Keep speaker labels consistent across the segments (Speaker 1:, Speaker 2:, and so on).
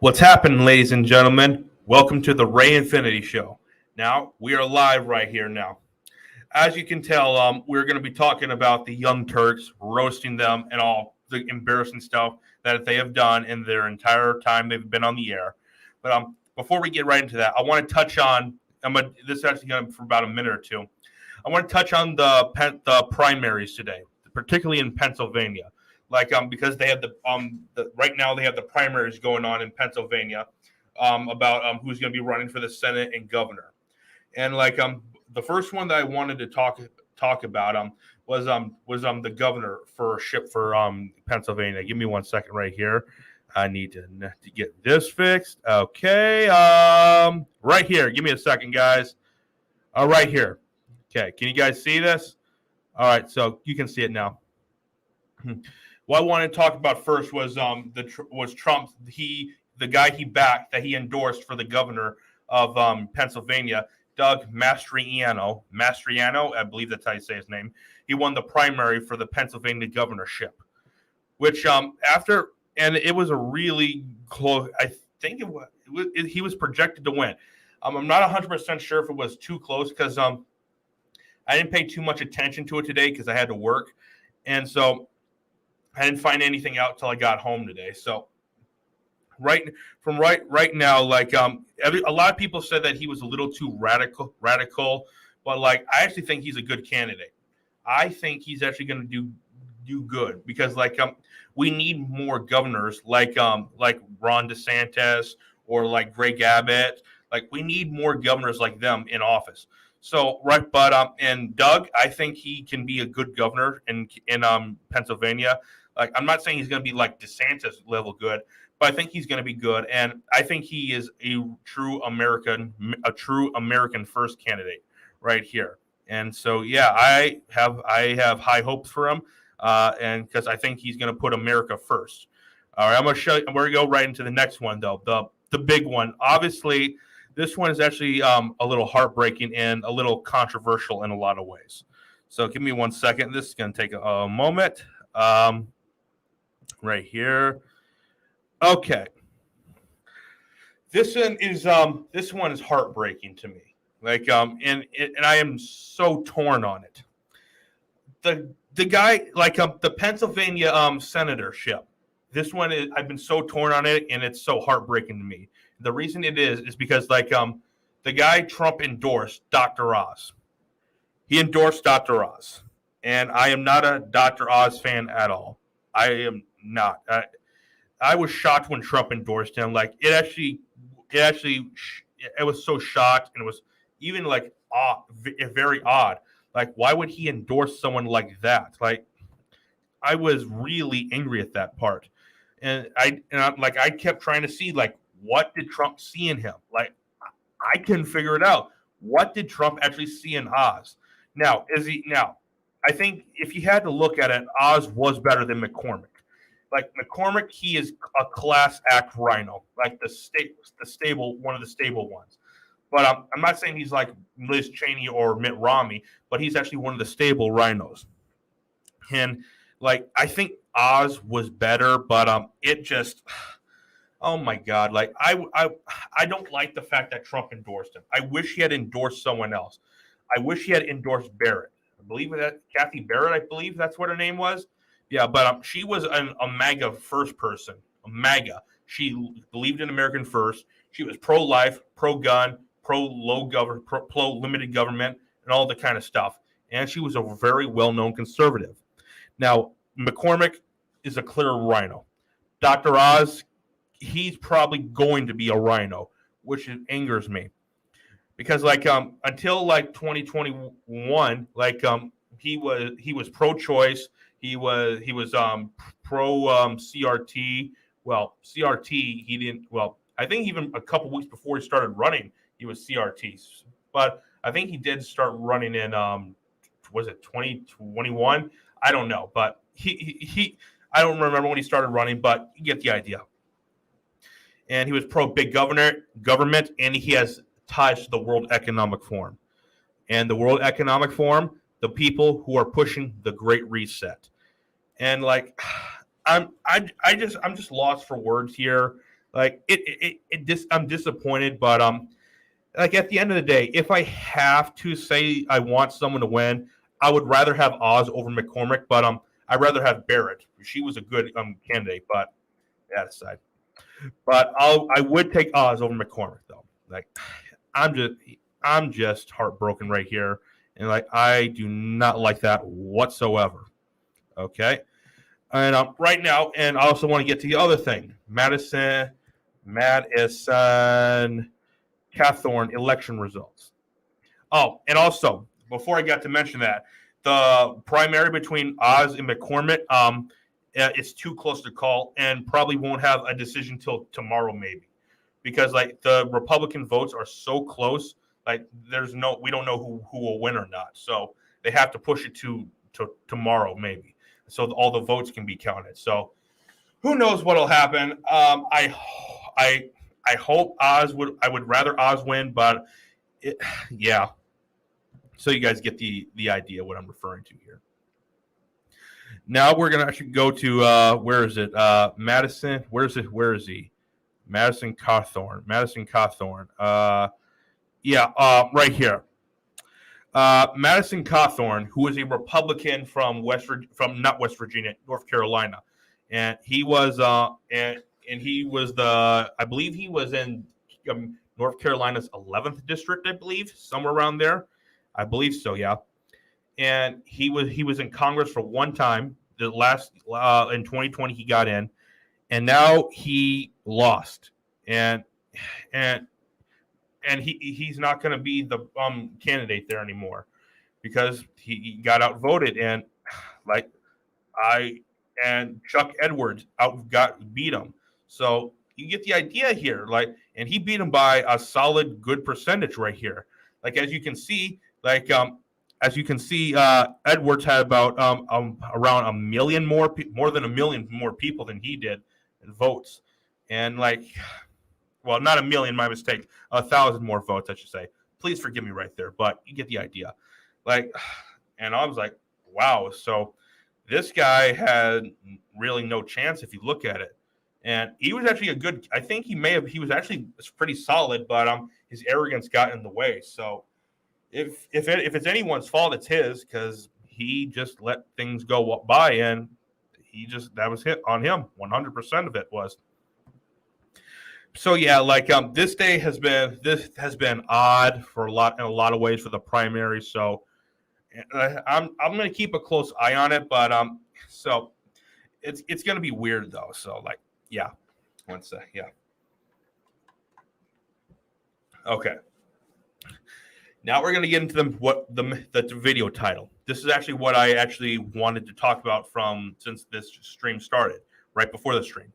Speaker 1: What's happening, ladies and gentlemen? Welcome to the Ray Infinity Show. Now, we are live right here now. As you can tell, we're going to be talking about the Young Turks, roasting them, and all the embarrassing stuff that they have done in their entire time they've been on the air. But before we get right into that, I want to touch on. This is actually going to be for about a minute or two. I want to touch on the primaries today, particularly in Pennsylvania. Because they have right now they have the primaries going on in Pennsylvania about who's going to be running for the Senate and governor. And the first one that I wanted to talk about was the governor for Pennsylvania. Give me 1 second right here. I need to get this fixed. Okay, right here. Give me a second, guys. Right here. Okay, can you guys see this? All right, so you can see it now. What I wanted to talk about first was Trump. The guy he backed, that he endorsed for the governor of Pennsylvania, Doug Mastriano. Mastriano, I believe that's how you say his name. He won the primary for the Pennsylvania governorship, which it was a really close. I think he was projected to win. I'm not 100% sure if it was too close because I didn't pay too much attention to it today because I had to work, and so I didn't find anything out till I got home today. So right now, a lot of people said that he was a little too radical, but I actually think he's a good candidate. I think he's actually going to do good because we need more governors like Ron DeSantis or like Greg Abbott. We need more governors like them in office. So and Doug, I think he can be a good governor in Pennsylvania. I'm not saying he's going to be like DeSantis level good, but I think he's going to be good, and I think he is a true American first candidate right here. And so, yeah, I have high hopes for him, and because I think he's going to put America first. All right, I'm going to show you. We're going to go right into the next one, though, the big one. Obviously, this one is actually a little heartbreaking and a little controversial in a lot of ways. So, give me 1 second. This is going to take a moment. Right here. Okay. This one is heartbreaking to me. And I am so torn on it. The guy, the Pennsylvania senatorship. This one I've been so torn on it, and it's so heartbreaking to me. The reason it is because the guy Trump endorsed, Dr. Oz. He endorsed Dr. Oz, and I am not a Dr. Oz fan at all. I am not. I was shocked when Trump endorsed him. It was so shocked, and it was even very odd. Why would he endorse someone like that? I was really angry at that part, and I kept trying to see what did Trump see in him? I couldn't figure it out. What did Trump actually see in Oz? Now, I think if you had to look at it, Oz was better than McCormick. McCormick, he is a class act rhino, one of the stable ones. But I'm not saying he's like Liz Cheney or Mitt Romney, but he's actually one of the stable rhinos. And I think Oz was better, but it just, oh my God, I don't like the fact that Trump endorsed him. I wish he had endorsed someone else. I wish he had endorsed Barrett. I believe that Kathy Barrett, I believe that's what her name was. Yeah, but she was a MAGA first person, a MAGA. She believed in American first. She was pro-life, pro-gun, pro-limited government, and all the kind of stuff. And she was a very well-known conservative. Now, McCormick is a clear rhino. Dr. Oz, he's probably going to be a rhino, which angers me. Because until 2021, he was pro-choice. He was pro CRT. Well, CRT he didn't. Well, I think even a couple weeks before he started running, he was CRT. But I think he did start running in was it 2021? I don't know, but he I don't remember when he started running, but you get the idea. And he was pro big government, and he has ties to the World Economic Forum. And the World Economic Forum, the people who are pushing the Great Reset. And I'm just lost for words here. Like I'm disappointed, but like at the end of the day, if I have to say I want someone to win, I would rather have Oz over McCormick, but I'd rather have Barrett. She was a good candidate, but that aside. But I would take Oz over McCormick though. Like I'm just I'm just heartbroken right here, and like I do not like that whatsoever. Okay, and right now, and I also want to get to the other thing, Madison Cathorn election results. Oh, and also before I got to mention that the primary between Oz and McCormick, it's too close to call, and probably won't have a decision till tomorrow, maybe, because like the Republican votes are so close. Like we don't know who will win or not. So they have to push it to tomorrow, maybe, so all the votes can be counted. So who knows what'll happen? I hope I would rather Oz win, but yeah. So you guys get the idea what I'm referring to here. Now we're gonna actually go to where is it? Madison. Where is it? Where is he? Madison Cawthorn. Madison Cawthorn. Right here. Madison Cawthorn, who is a Republican from not West Virginia, North Carolina, and he was and he was I believe he was in North Carolina's 11th district, I believe, somewhere around there. I believe so, yeah. And he was in Congress for one time. The last in 2020 he got in, and now he lost, and he's not going to be the candidate there anymore because he got outvoted, and like Chuck Edwards beat him. So you get the idea here, like, and he beat him by a solid good percentage right here. Like as you can see, Edwards had about around a million more than a million more people than he did in votes, and like, well, not a million, my mistake, 1,000 more votes, I should say. Please forgive me right there, but you get the idea. Like, and I was like, wow, so this guy had really no chance if you look at it. And he was actually I think he was actually pretty solid, but his arrogance got in the way. So if it's anyone's fault, it's his, because he just let things go by, and that was hit on him. 100% of it was. So yeah, like this has been odd in a lot of ways for the primary. So I'm going to keep a close eye on it, but so it's going to be weird though. So like, yeah, one sec, yeah, okay. Now we're going to get into the video title. This is actually what I actually wanted to talk about since this stream started, right before the stream.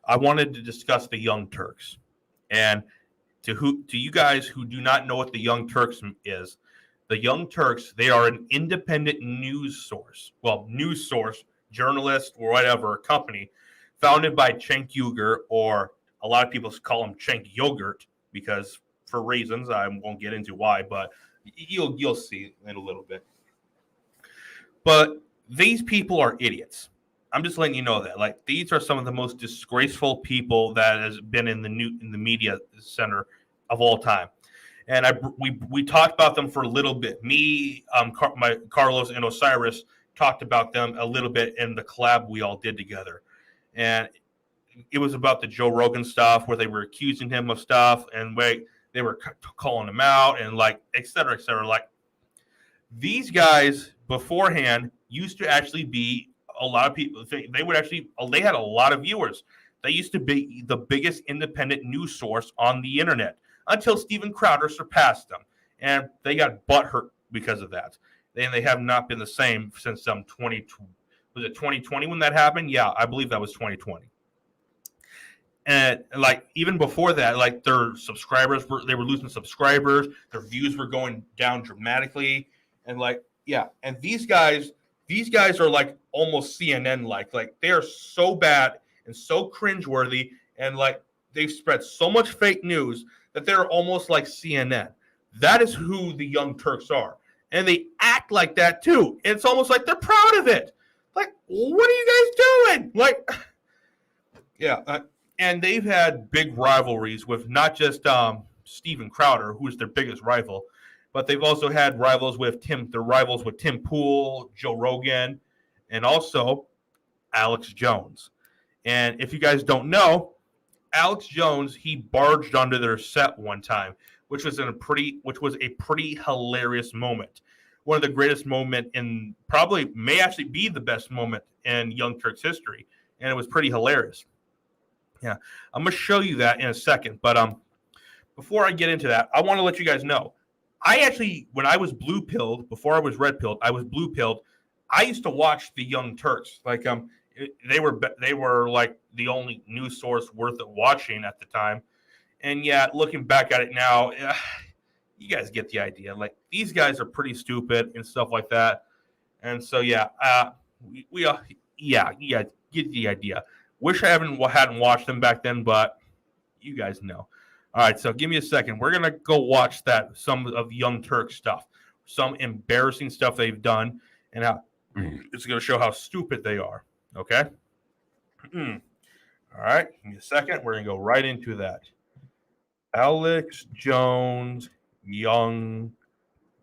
Speaker 1: I wanted to discuss the Young Turks. And to you guys who do not know what the Young Turks is, the Young Turks, they are an independent news source, journalist, or whatever, company, founded by Cenk Uygur, or a lot of people call him Cenk Yogurt, because for reasons I won't get into why, but you'll see in a little bit. But these people are idiots. I'm just letting you know that. Like, these are some of the most disgraceful people that has been in the media center of all time. And we talked about them for a little bit. Me, Carlos, and Osiris talked about them a little bit in the collab we all did together. And it was about the Joe Rogan stuff, where they were accusing him of stuff, and they were calling him out, and like, et cetera, et cetera. Like, these guys beforehand used to actually be, a lot of people, they had a lot of viewers. They used to be the biggest independent news source on the internet until Steven Crowder surpassed them, and they got butthurt because of that. And they have not been the same since was it 2020 when that happened? Yeah, I believe that was 2020. And like, even before that, like, their subscribers they were losing subscribers, their views were going down dramatically, and like, yeah, and these guys are like almost CNN like they are so bad and so cringeworthy, and like, they've spread so much fake news that they're almost like CNN. That is who the Young Turks are, and they act like that too. And it's almost like they're proud of it. Like, what are you guys doing? Like, yeah. and they've had big rivalries with not just Steven Crowder, who is their biggest rival, but they've also had rivals with Tim Pool, Joe Rogan, and also Alex Jones. And if you guys don't know, Alex Jones, he barged onto their set one time, which was a pretty hilarious moment. One of the greatest moment in probably may actually be the best moment in Young Turks history, and it was pretty hilarious. Yeah, I'm gonna show you that in a second, but before I get into that, I want to let you guys know. I actually, when I was blue pilled, before I was red pilled, I was blue pilled. I used to watch the Young Turks. Like they were like the only news source worth it watching at the time. And yeah, looking back at it now, you guys get the idea. Like these guys are pretty stupid and stuff like that. And so yeah, yeah, get the idea. Wish I hadn't watched them back then, but you guys know. All right, so give me a second. We're gonna go watch some of Young Turk stuff, some embarrassing stuff they've done, and how it's gonna show how stupid they are. Okay. All right, give me a second. We're gonna go right into that. Alex Jones, Young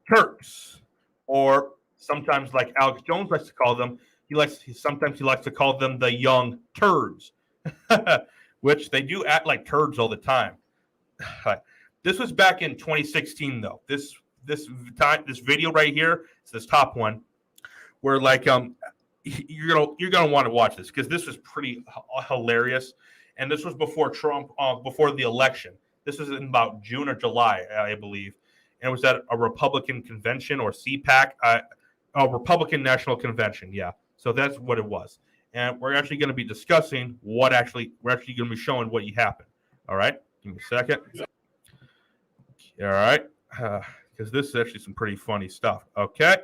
Speaker 1: Turks, or sometimes like Alex Jones likes to call them. Sometimes he likes to call them the Young Turds, which they do act like turds all the time. This was back in 2016, though. This video right here, it's this top one, where like you're gonna want to watch this because this was pretty hilarious, and this was before Trump, before the election. This was in about June or July, I believe, and it was at a Republican convention or CPAC, a Republican National Convention. Yeah, so that's what it was, and we're actually going to be discussing we're actually going to be showing what happened. All right. Give me a second. All right. Because this is actually some pretty funny stuff. Okay.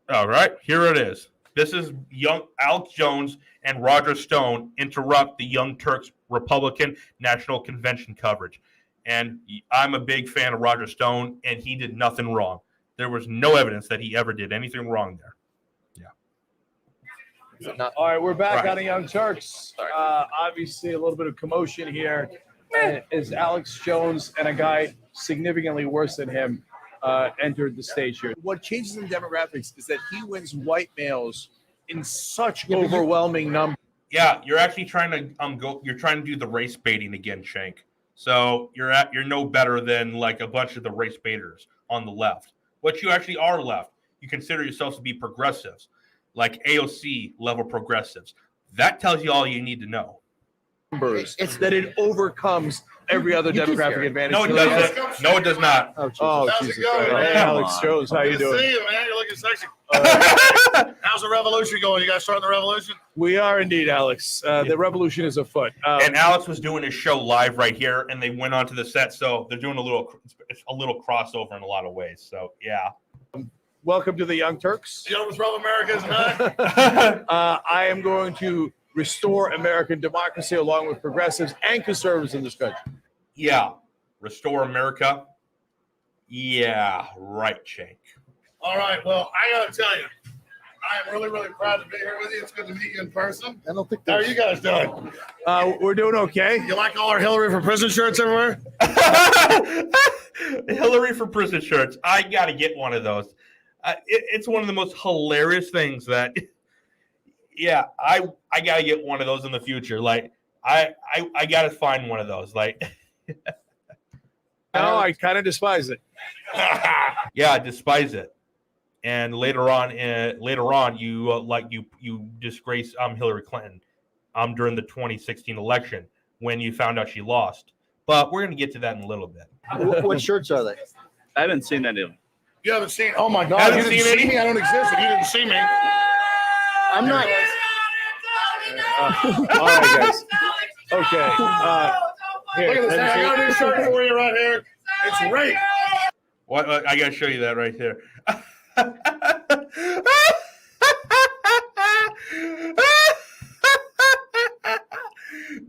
Speaker 1: All right. Here it is. This is young Alex Jones and Roger Stone interrupt the Young Turks Republican National Convention coverage. And I'm a big fan of Roger Stone, and he did nothing wrong. There was no evidence that he ever did anything wrong there. Yeah.
Speaker 2: All right, we're back on the Young Turks. Obviously, a little bit of commotion here as Alex Jones and a guy significantly worse than him entered the stage here. What changes in demographics is that he wins white males in such overwhelming numbers.
Speaker 1: Yeah, you're actually trying to You're trying to do the race baiting again, Shank. So you're no better than like a bunch of the race baiters on the left. What you actually are left. You consider yourselves to be progressives, like AOC level progressives. That tells you all you need to know.
Speaker 2: It's that it overcomes every other demographic advantage.
Speaker 1: No, it doesn't. No, it does not.
Speaker 2: Oh, Jesus. Hey, Alex Jones, how you doing?
Speaker 3: See you, man. You're looking sexy. How's the revolution going? You guys starting the revolution?
Speaker 2: We are indeed, Alex. The revolution is afoot.
Speaker 1: And Alex was doing his show live right here, and they went onto the set, so they're doing a little crossover in a lot of ways. So yeah.
Speaker 2: Welcome to the Young Turks.
Speaker 3: The overthrow of America is back.
Speaker 2: I am going to restore American democracy along with progressives and conservatives in this country.
Speaker 1: Yeah. Restore America. Yeah. Right, Shank.
Speaker 3: All right. Well, I got to tell you, I am really, really proud to be here with you. It's good to meet you in person.
Speaker 2: I don't think
Speaker 3: How are you guys doing?
Speaker 2: We're doing okay.
Speaker 3: You like all our Hillary for prison shirts everywhere?
Speaker 1: Hillary for prison shirts. I got to get one of those. It's one of the most hilarious things that, yeah, I got to get one of those in the future. Like, I got to find one of those. Like,
Speaker 2: no, I kind of despise it.
Speaker 1: Yeah, I despise it. And later on, you disgrace Hillary Clinton during the 2016 election when you found out she lost. But we're going to get to that in a little bit.
Speaker 4: What shirts are they?
Speaker 5: I haven't seen any of them.
Speaker 3: You haven't seen? Oh my God! You didn't see me? I don't exist. If you didn't see me,
Speaker 4: I'm not.
Speaker 2: All right, guys. Okay. Here,
Speaker 3: look at this thing. I got a new shirt for you right here. It's rape.
Speaker 1: What? I got to show you that right here.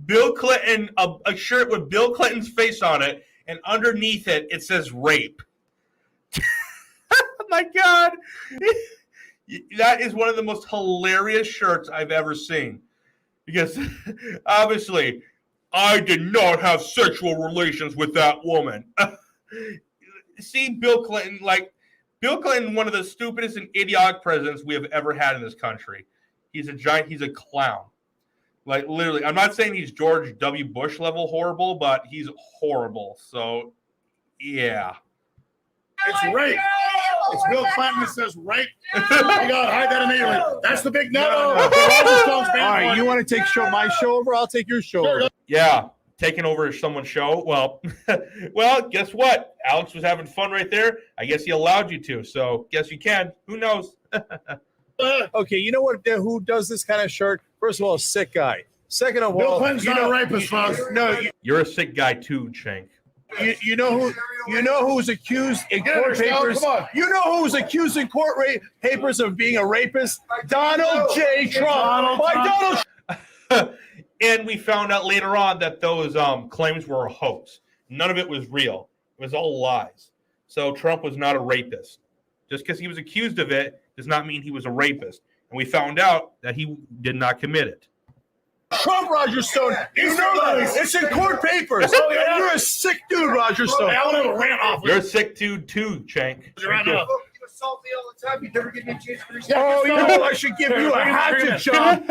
Speaker 1: Bill Clinton, a shirt with Bill Clinton's face on it, and underneath it says rape. Oh my God. That is one of the most hilarious shirts I've ever seen. Because obviously, I did not have sexual relations with that woman. See, Bill Clinton, one of the stupidest and idiotic presidents we have ever had in this country. He's a clown. Like, literally, I'm not saying he's George W. Bush level horrible, but he's horrible. So, yeah.
Speaker 3: It's rape. It's Bill Clinton that says rape. Oh my God, hide that immediately. That's the big no.
Speaker 2: All right, you want to take my show over? I'll take your show over.
Speaker 1: Yeah, taking over someone's show. Well, guess what? Alex was having fun right there. I guess he allowed you to. So, guess you can. Who knows?
Speaker 2: Okay, you know what? Who does this kind of shirt? First of all, a sick guy. Second of
Speaker 3: Bill
Speaker 2: all,
Speaker 3: Clinton's not a rapist, folks.
Speaker 2: No,
Speaker 1: You're a sick guy too, Shank.
Speaker 2: you know who's accused in court papers. You know who's accused in court papers of being a rapist? Donald J. Trump. Donald.
Speaker 1: And we found out later on that those claims were a hoax. None of it was real. It was all lies. So Trump was not a rapist. Just because he was accused of it does not mean he was a rapist. And we found out that he did not commit it.
Speaker 2: Trump, Roger Stone. You know that. It's in court papers. Oh, yeah. You're a sick dude, Roger Stone.
Speaker 3: I want to rant off.
Speaker 1: You're a sick dude too, Shank.
Speaker 3: Right now.
Speaker 6: You assault me all the time. You never give me a chance to
Speaker 2: Oh, you know, I should give you a hatchet job.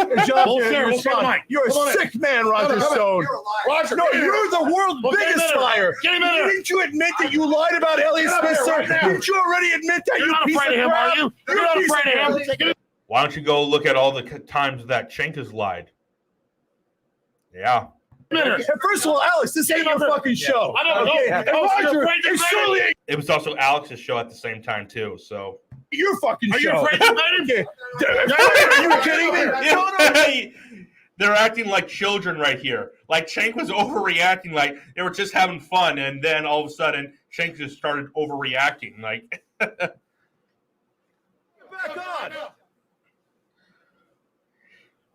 Speaker 2: You're a sick man, Roger Stone.
Speaker 6: You're a liar.
Speaker 3: Roger,
Speaker 2: No, you're the world's biggest liar. Didn't you admit that you lied about Elliot Spitzer? Didn't you already admit that?
Speaker 3: You're not afraid of him, are you? You're not afraid of him.
Speaker 1: Why don't you go look at all the times that Shank has lied? Yeah.
Speaker 2: First of all, Alex, this ain't your fucking show.
Speaker 3: I don't know.
Speaker 2: Okay? And Roger, it surely ain't
Speaker 1: It was also Alex's show at the same time too. So.
Speaker 2: your fucking
Speaker 3: Are you
Speaker 2: show.
Speaker 3: afraid to fight him?
Speaker 2: Are you kidding me?
Speaker 1: They're acting like children right here. Like Shank was overreacting, like they were just having fun, and then all of a sudden Shank just started overreacting. Like,
Speaker 2: Back on.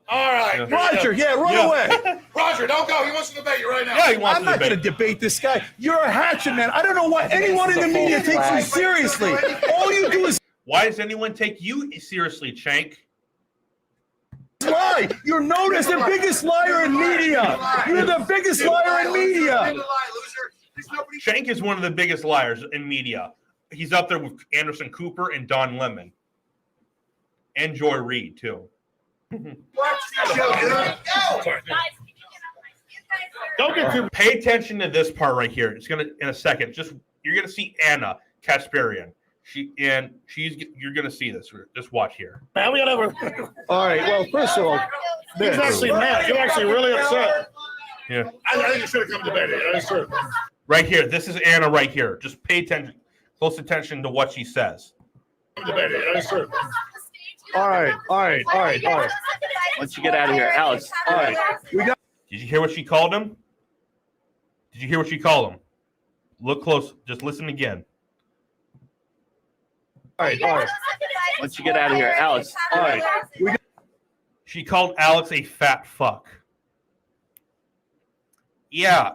Speaker 3: All right.
Speaker 2: Roger, run away.
Speaker 3: Roger, don't go. He wants to debate you right now.
Speaker 1: yeah, he wants
Speaker 2: I'm
Speaker 1: to
Speaker 2: not going to
Speaker 1: debate.
Speaker 2: debate this guy. You're a hatchet man. I don't know why anyone in the media takes you seriously. All you do is
Speaker 1: Why does anyone take you seriously, Shank?
Speaker 2: lie. You're known as the biggest liar in media. You're the biggest liar in media.
Speaker 1: Shank is one of the biggest liars in media. He's up there with Anderson Cooper and Don Lemon. And Joy Reid, too.
Speaker 3: Don't get too.
Speaker 1: Pay attention to this part right here. It's gonna in a second. You're gonna see Anna Kasparian. You're gonna see this. Just watch here.
Speaker 3: Man, we got over.
Speaker 2: All right. Well, first of all,
Speaker 3: He's actually mad. He's actually really upset.
Speaker 1: Yeah.
Speaker 3: I think you should have come debated. That's true.
Speaker 1: Right here. This is Anna right here. Just pay attention, close attention to what she says.
Speaker 3: Debated. That's true.
Speaker 2: all right.
Speaker 5: Once you get out of here, Alex.
Speaker 2: All right.
Speaker 1: Did you hear what she called him? Did you hear what she called him? Look close. Just listen again.
Speaker 2: All right.
Speaker 5: Once you get out of here, Alex.
Speaker 2: All right.
Speaker 1: She called Alex a fat fuck. Yeah,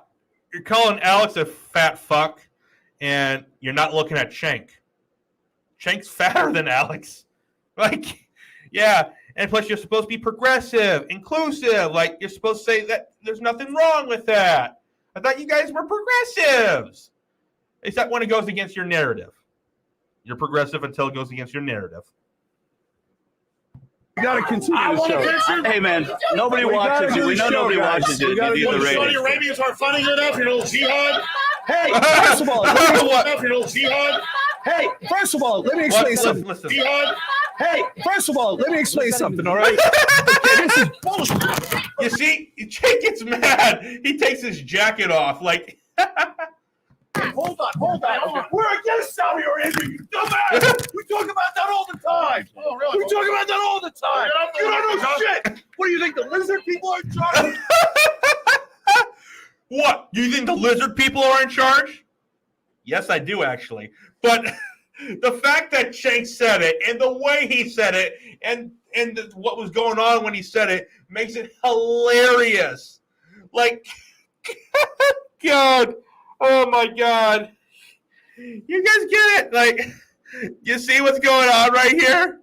Speaker 1: you're calling Alex a fat fuck, and you're not looking at Shank. Shank's fatter than Alex. Like, yeah, and plus you're supposed to be progressive, inclusive. Like, you're supposed to say that there's nothing wrong with that. I thought you guys were progressives. Except when it goes against your narrative. You're progressive until it goes against your narrative.
Speaker 2: We got to continue the show.
Speaker 5: Hey, man, nobody
Speaker 2: We gotta
Speaker 5: watches
Speaker 2: do
Speaker 5: you. We
Speaker 2: the
Speaker 5: know
Speaker 2: show,
Speaker 5: nobody
Speaker 2: guys.
Speaker 5: watches you.
Speaker 2: We gotta
Speaker 5: You
Speaker 2: do
Speaker 5: do the
Speaker 2: the show.
Speaker 3: Saudi
Speaker 5: ratings.
Speaker 3: Arabians aren't funny enough. Your little jihad.
Speaker 2: Hey, first of all,
Speaker 3: Your little jihad.
Speaker 2: let me explain something.
Speaker 1: Listen.
Speaker 3: Jihad.
Speaker 2: Hey, first of all, let me explain something, all right? Okay, this is bullshit.
Speaker 1: You see, Jake gets mad. He takes his jacket off. Like,
Speaker 2: Hold on. We're against Saudi Arabia, you dumbass. We talk about that all the time.
Speaker 3: Oh, really?
Speaker 2: We talk about that all the time. You don't know shit. What do you think, the lizard people are in charge?
Speaker 1: what? Do you think the lizard people are in charge? Yes, I do, actually. But the fact that Shank said it and the way he said it and what was going on when he said it makes it hilarious. Like, God. Oh, my God. You guys get it? Like, you see what's going on right here?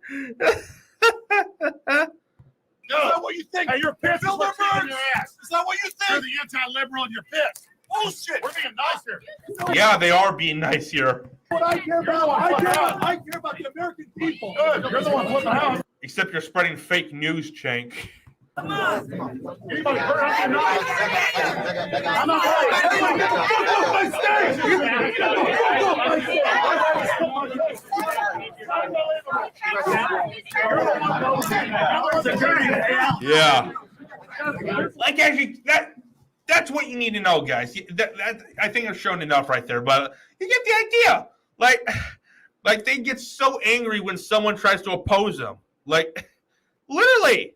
Speaker 3: No. what you think? Hey, you're pissed. Is what in your ass. Is that what you think? You're the anti-liberal and you're pissed. Bullshit. We're being nice here.
Speaker 1: Yeah, they are being nice here.
Speaker 3: What I care about, I care about the American people. Good. You're the one flipping the house.
Speaker 1: Except you're spreading fake news, Chank.
Speaker 3: Anybody hurt us tonight? I'm not
Speaker 1: Yeah. Like actually that's what you need to know, guys. That I think I've shown enough right there, but you get the idea. Like they get so angry when someone tries to oppose them. Like literally.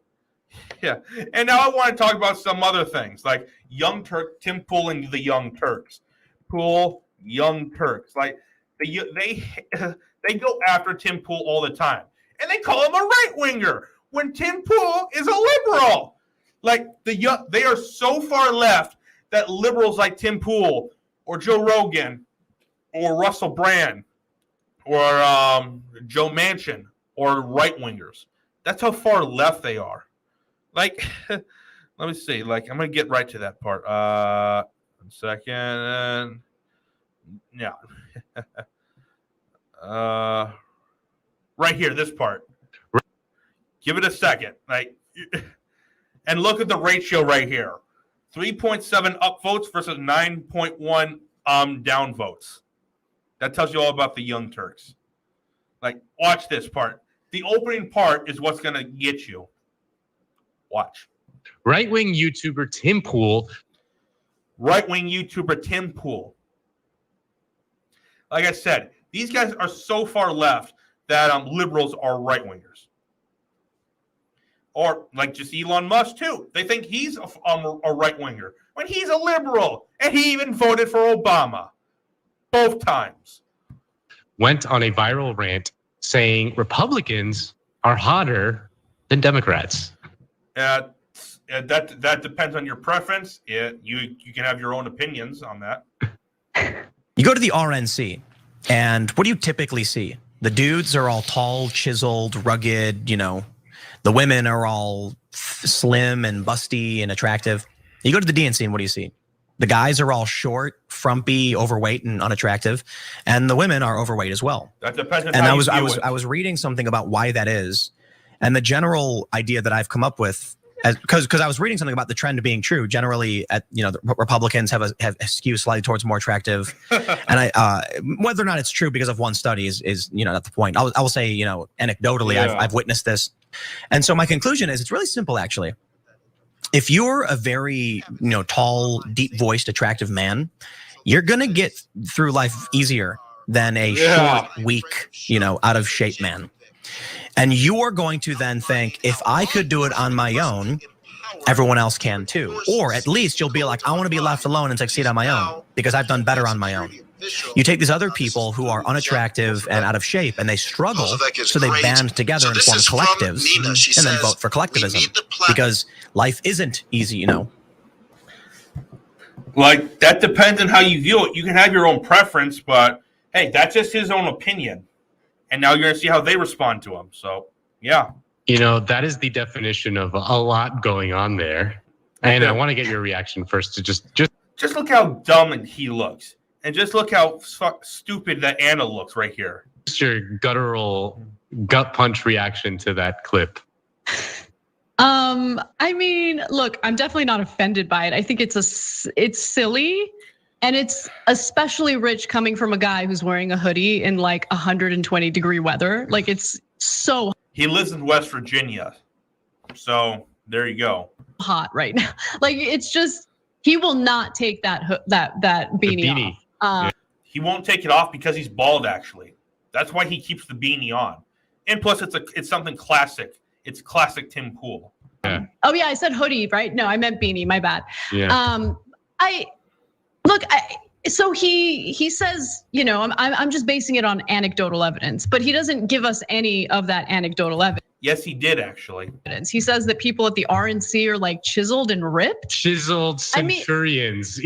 Speaker 1: Yeah. And now I want to talk about some other things, like Young Turk, Tim Pool and the Young Turks. Pool, Young Turks. Like they go after Tim Pool all the time. And they call him a right-winger when Tim Pool is a liberal. Like they are so far left that liberals like Tim Pool or Joe Rogan or Russell Brand or Joe Manchin or right-wingers. That's how far left they are. Like, let me see. Like, I'm going to get right to that part. 1 second. Yeah. Right here, this part. Give it a second. Like, and look at the ratio right here. 3.7 upvotes versus 9.1 downvotes. That tells you all about the Young Turks. Like, watch this part. The opening part is what's going to get you. Watch.
Speaker 7: Right-wing YouTuber Tim Pool.
Speaker 1: Right-wing YouTuber Tim Pool. Like I said, these guys are so far left that liberals are right-wingers. Or like just Elon Musk too. They think he's a right-winger when he's a liberal. And he even voted for Obama. Both times.
Speaker 7: Went on a viral rant saying Republicans are hotter than Democrats.
Speaker 1: That depends on your preference. You can have your own opinions on that.
Speaker 8: You go to the RNC, and what do you typically see? The dudes are all tall, chiseled, rugged, you know. The women are all slim and busty and attractive. You go to the DNC, and what do you see? The guys are all short, frumpy, overweight, and unattractive, and the women are overweight as well.
Speaker 1: That depends on
Speaker 8: and
Speaker 1: how
Speaker 8: I was reading something about why that is, and the general idea that I've come up with, because I was reading something about the trend being true. Generally, the Republicans have skewed slightly towards more attractive, and whether or not it's true because of one study is not the point. I will say anecdotally, yeah. I've witnessed this, and so my conclusion is it's really simple actually. If you're a very tall, deep-voiced, attractive man, you're gonna get through life easier than a short, weak, out of shape man. And you are going to then think, if I could do it on my own, everyone else can too. Or at least you'll be like, I want to be left alone and succeed on my own because I've done better on my own. You take these other people who are unattractive and out of shape and they struggle, so they band together and form collectives and then vote for collectivism because life isn't easy,
Speaker 1: Like, that depends on how you view it. You can have your own preference, but hey, that's just his own opinion. And now you're going to see how they respond to him. So, yeah.
Speaker 7: That is the definition of a lot going on there. And I want to get your reaction first to just
Speaker 1: look how dumb he looks. And just look how stupid that Anna looks right here.
Speaker 7: Just your guttural gut punch reaction to that clip.
Speaker 9: I mean, look, I'm definitely not offended by it. I think it's silly. And it's especially rich coming from a guy who's wearing a hoodie in like 120-degree weather. Like it's so.
Speaker 1: He lives in West Virginia, so there you go.
Speaker 9: Hot right now. Like it's just he will not take that beanie off.
Speaker 1: He won't take it off because he's bald. Actually, that's why he keeps the beanie on. And plus, it's something classic. It's classic Tim Pool.
Speaker 9: Yeah. Oh yeah, I said hoodie, right? No, I meant beanie. My bad.
Speaker 7: Yeah.
Speaker 9: Look, so he says, I'm just basing it on anecdotal evidence, but he doesn't give us any of that anecdotal evidence.
Speaker 1: Yes, he did actually.
Speaker 9: He says that people at the RNC are like chiseled and ripped.
Speaker 7: Chiseled centurions,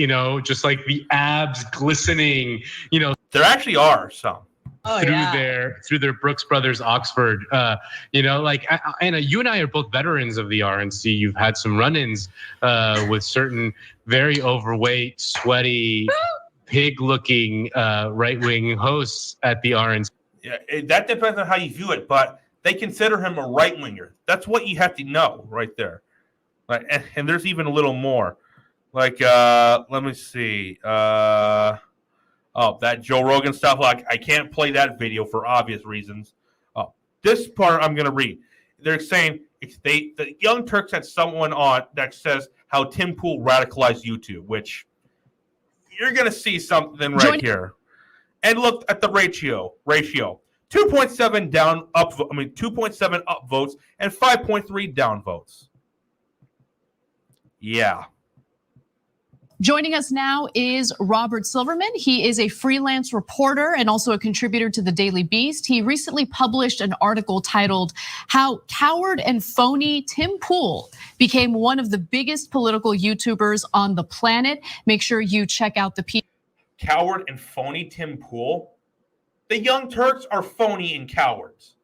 Speaker 7: just like the abs glistening,
Speaker 1: There actually are some.
Speaker 7: through their Brooks Brothers Oxford. Like Anna, you and I are both veterans of the RNC. You've had some run-ins with certain very overweight, sweaty, pig-looking right-wing hosts at the RNC.
Speaker 1: Yeah, that depends on how you view it, but they consider him a right-winger. That's what you have to know right there. Like, and there's even a little more. Like, let me see. That Joe Rogan stuff. Like, I can't play that video for obvious reasons. This part I'm gonna read. They're saying the Young Turks had someone on that says how Tim Pool radicalized YouTube, which you're gonna see something right here. And look at the ratio. 2.7 2.7 up votes and 5.3 down votes. Yeah.
Speaker 9: Joining us now is Robert Silverman. He is a freelance reporter and also a contributor to the Daily Beast. He recently published an article titled "How Coward and Phony Tim Pool Became One of the Biggest Political YouTubers on the Planet." Make sure you check out the piece.
Speaker 1: Coward and phony Tim Pool? The Young Turks are phony and cowards.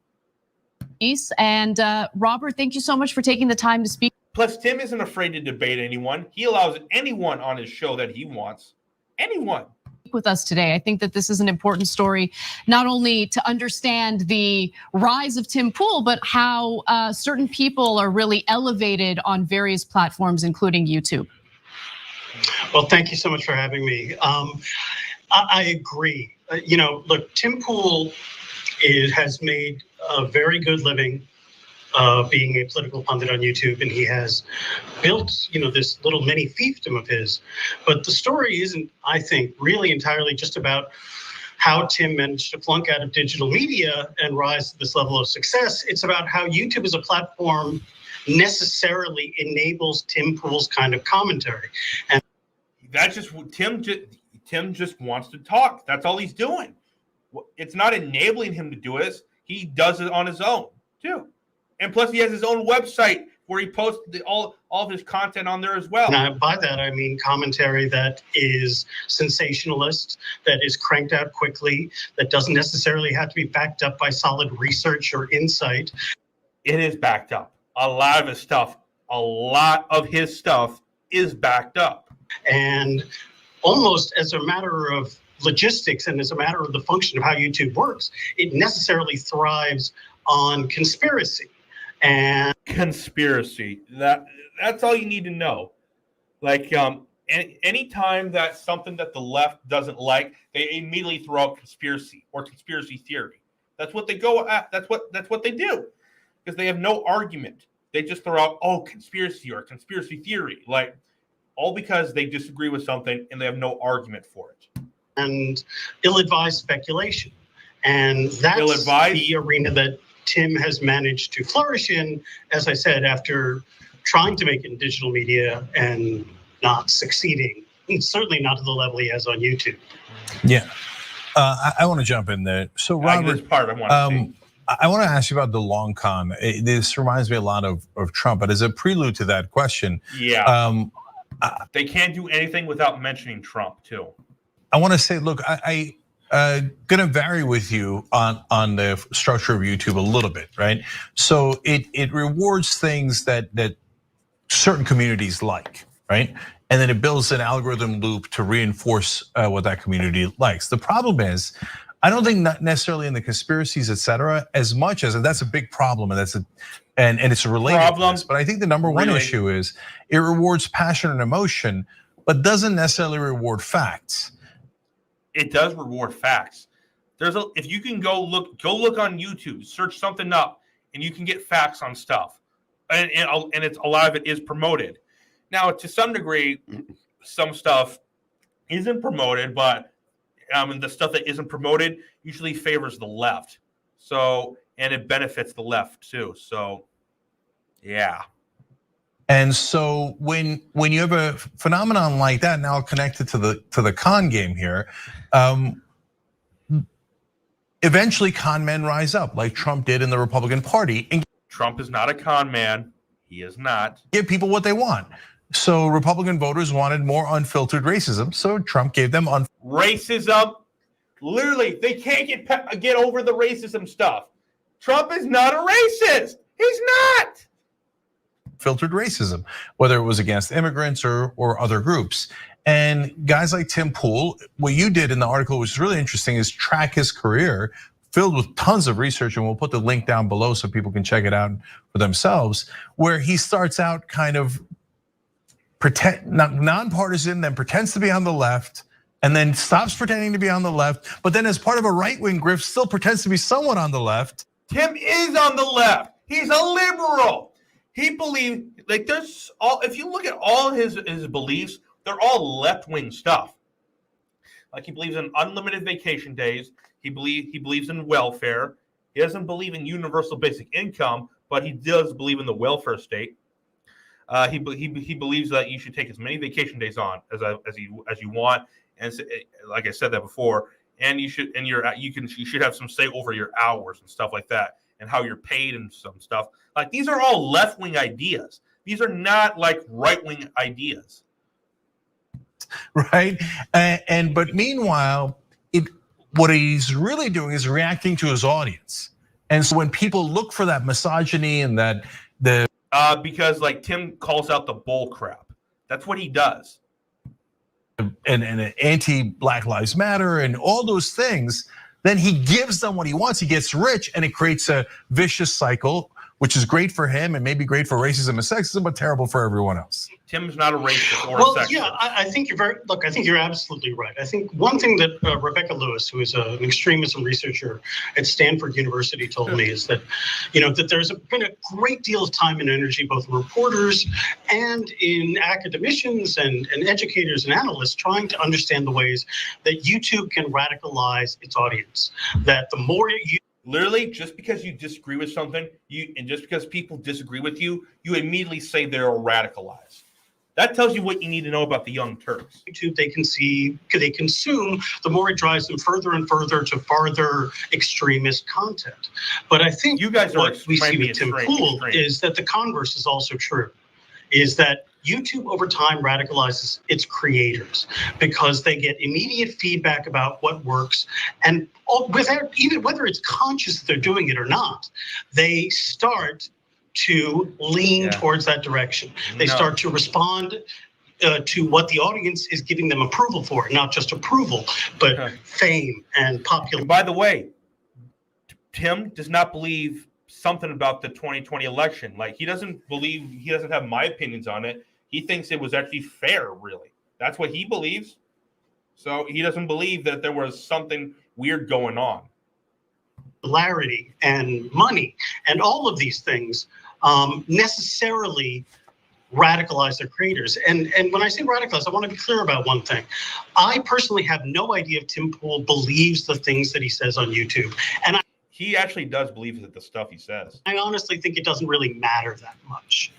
Speaker 9: And Robert, thank you so much for taking the time to speak.
Speaker 1: Plus, Tim isn't afraid to debate anyone. He allows anyone on his show that he wants. Anyone.
Speaker 9: With us today. I think that this is an important story, not only to understand the rise of Tim Pool, but how certain people are really elevated on various platforms, including YouTube.
Speaker 10: Well, thank you so much for having me. I agree. Look, Tim Pool has made a very good living being a political pundit on YouTube, and he has built, this little mini fiefdom of his. But the story isn't, I think, really entirely just about how Tim managed to flunk out of digital media and rise to this level of success. It's about how YouTube as a platform necessarily enables Tim Pool's kind of commentary. And
Speaker 1: that's just Tim just wants to talk. That's all he's doing. It's not enabling him to do this. He does it on his own too. And plus, he has his own website where he posts all of his content on there as well.
Speaker 10: Now, by that, I mean commentary that is sensationalist, that is cranked out quickly, that doesn't necessarily have to be backed up by solid research or insight.
Speaker 1: It is backed up. A lot of his stuff is backed up.
Speaker 10: And almost as a matter of logistics and as a matter of the function of how YouTube works, it necessarily thrives on conspiracy. And
Speaker 1: conspiracy. That's all you need to know. Like any time that something that the left doesn't like, they immediately throw out conspiracy or conspiracy theory. That's what they go at. That's what they do. Because they have no argument. They just throw out, conspiracy or conspiracy theory. Like, all because they disagree with something and they have no argument for it.
Speaker 10: And ill-advised speculation. And that's the arena that Tim has managed to flourish in, as I said, after trying to make it in digital media and not succeeding, and certainly not to the level he has on YouTube.
Speaker 11: Yeah, I want to jump in there. So Robert,
Speaker 1: this part I
Speaker 11: want to ask you about the long con. This reminds me a lot of Trump, but as a prelude to that question,
Speaker 1: they can't do anything without mentioning Trump too.
Speaker 11: I want to say, look, I gonna vary with you on the structure of YouTube a little bit, right? So it rewards things that certain communities like, right? And then it builds an algorithm loop to reinforce what that community likes. The problem is, I don't think not necessarily in the conspiracies, et cetera, as much as, and that's a big problem, and and it's related to this, but I think the number one issue is it rewards passion and emotion, but doesn't necessarily reward facts.
Speaker 1: It does reward facts. If you can go look on YouTube, search something up, and you can get facts on stuff, and it's a lot of it is promoted. Now, to some degree, some stuff isn't promoted, but the stuff that isn't promoted usually favors the left. So, and it benefits the left too. So, yeah.
Speaker 11: And so when you have a phenomenon like that, now connected to the con game here, eventually con men rise up, like Trump did in the Republican Party. And
Speaker 1: Trump is not a con man. He is not.
Speaker 11: Give people what they want. So Republican voters wanted more unfiltered racism, so Trump gave them racism.
Speaker 1: Literally, they can't get over the racism stuff. Trump is not a racist. He's not.
Speaker 11: Filtered racism, whether it was against immigrants or other groups. And guys like Tim Pool, what you did in the article, which is really interesting, is track his career, filled with tons of research, and we'll put the link down below so people can check it out for themselves, where he starts out kind of nonpartisan, then pretends to be on the left, and then stops pretending to be on the left, but then as part of a right-wing grift, still pretends to be someone on the left.
Speaker 1: Tim is on the left. He's a liberal. He believes, like, there's all, if you look at all his beliefs, they're all left-wing stuff. Like, he believes in unlimited vacation days. He believes in welfare. He doesn't believe in universal basic income, but he does believe in the welfare state. He believes that you should take as many vacation days on as you want, and like I said that before, and you should have some say over your hours and stuff like that, and how you're paid and some stuff. Like, these are all left-wing ideas. These are not like right-wing ideas.
Speaker 11: Right, but meanwhile, what he's really doing is reacting to his audience, and so when people look for that misogyny and that
Speaker 1: because like Tim calls out the bull crap, that's what he does,
Speaker 11: and anti-Black Lives Matter and all those things, then he gives them what he wants. He gets rich, and it creates a vicious cycle, which is great for him and maybe great for racism and sexism, but terrible for everyone else.
Speaker 1: Tim's not a racist or a sexist.
Speaker 10: Yeah, I think I think you're absolutely right. I think one thing that Rebecca Lewis, who is an extremism researcher at Stanford University, told me is that, that there's been a great deal of time and energy, both in reporters and in academicians and educators and analysts, trying to understand the ways that YouTube can radicalize its audience. That the more you
Speaker 1: literally, just because you disagree with something, and just because people disagree with you, you immediately say they're radicalized. That tells you what you need to know about the Young Turks.
Speaker 10: YouTube they consume, the more it drives them further and further to farther extremist content. But I think
Speaker 1: you guys
Speaker 10: what we see with Tim Pool is that the converse is also true, is that YouTube over time radicalizes its creators because they get immediate feedback about what works, and without even whether it's conscious that they're doing it or not, they start to lean towards that direction. They start to respond to what the audience is giving them approval for, not just approval, but fame and popularity.
Speaker 1: By the way, Tim does not believe something about the 2020 election. Like, he doesn't have my opinions on it. He thinks it was actually fair, really. That's what he believes. So he doesn't believe that there was something weird going on.
Speaker 10: Popularity and money and all of these things necessarily radicalize their creators. And when I say radicalize, I want to be clear about one thing. I personally have no idea if Tim Pool believes the things that he says on YouTube. And
Speaker 1: he actually does believe that the stuff he says.
Speaker 10: I honestly think it doesn't really matter that much,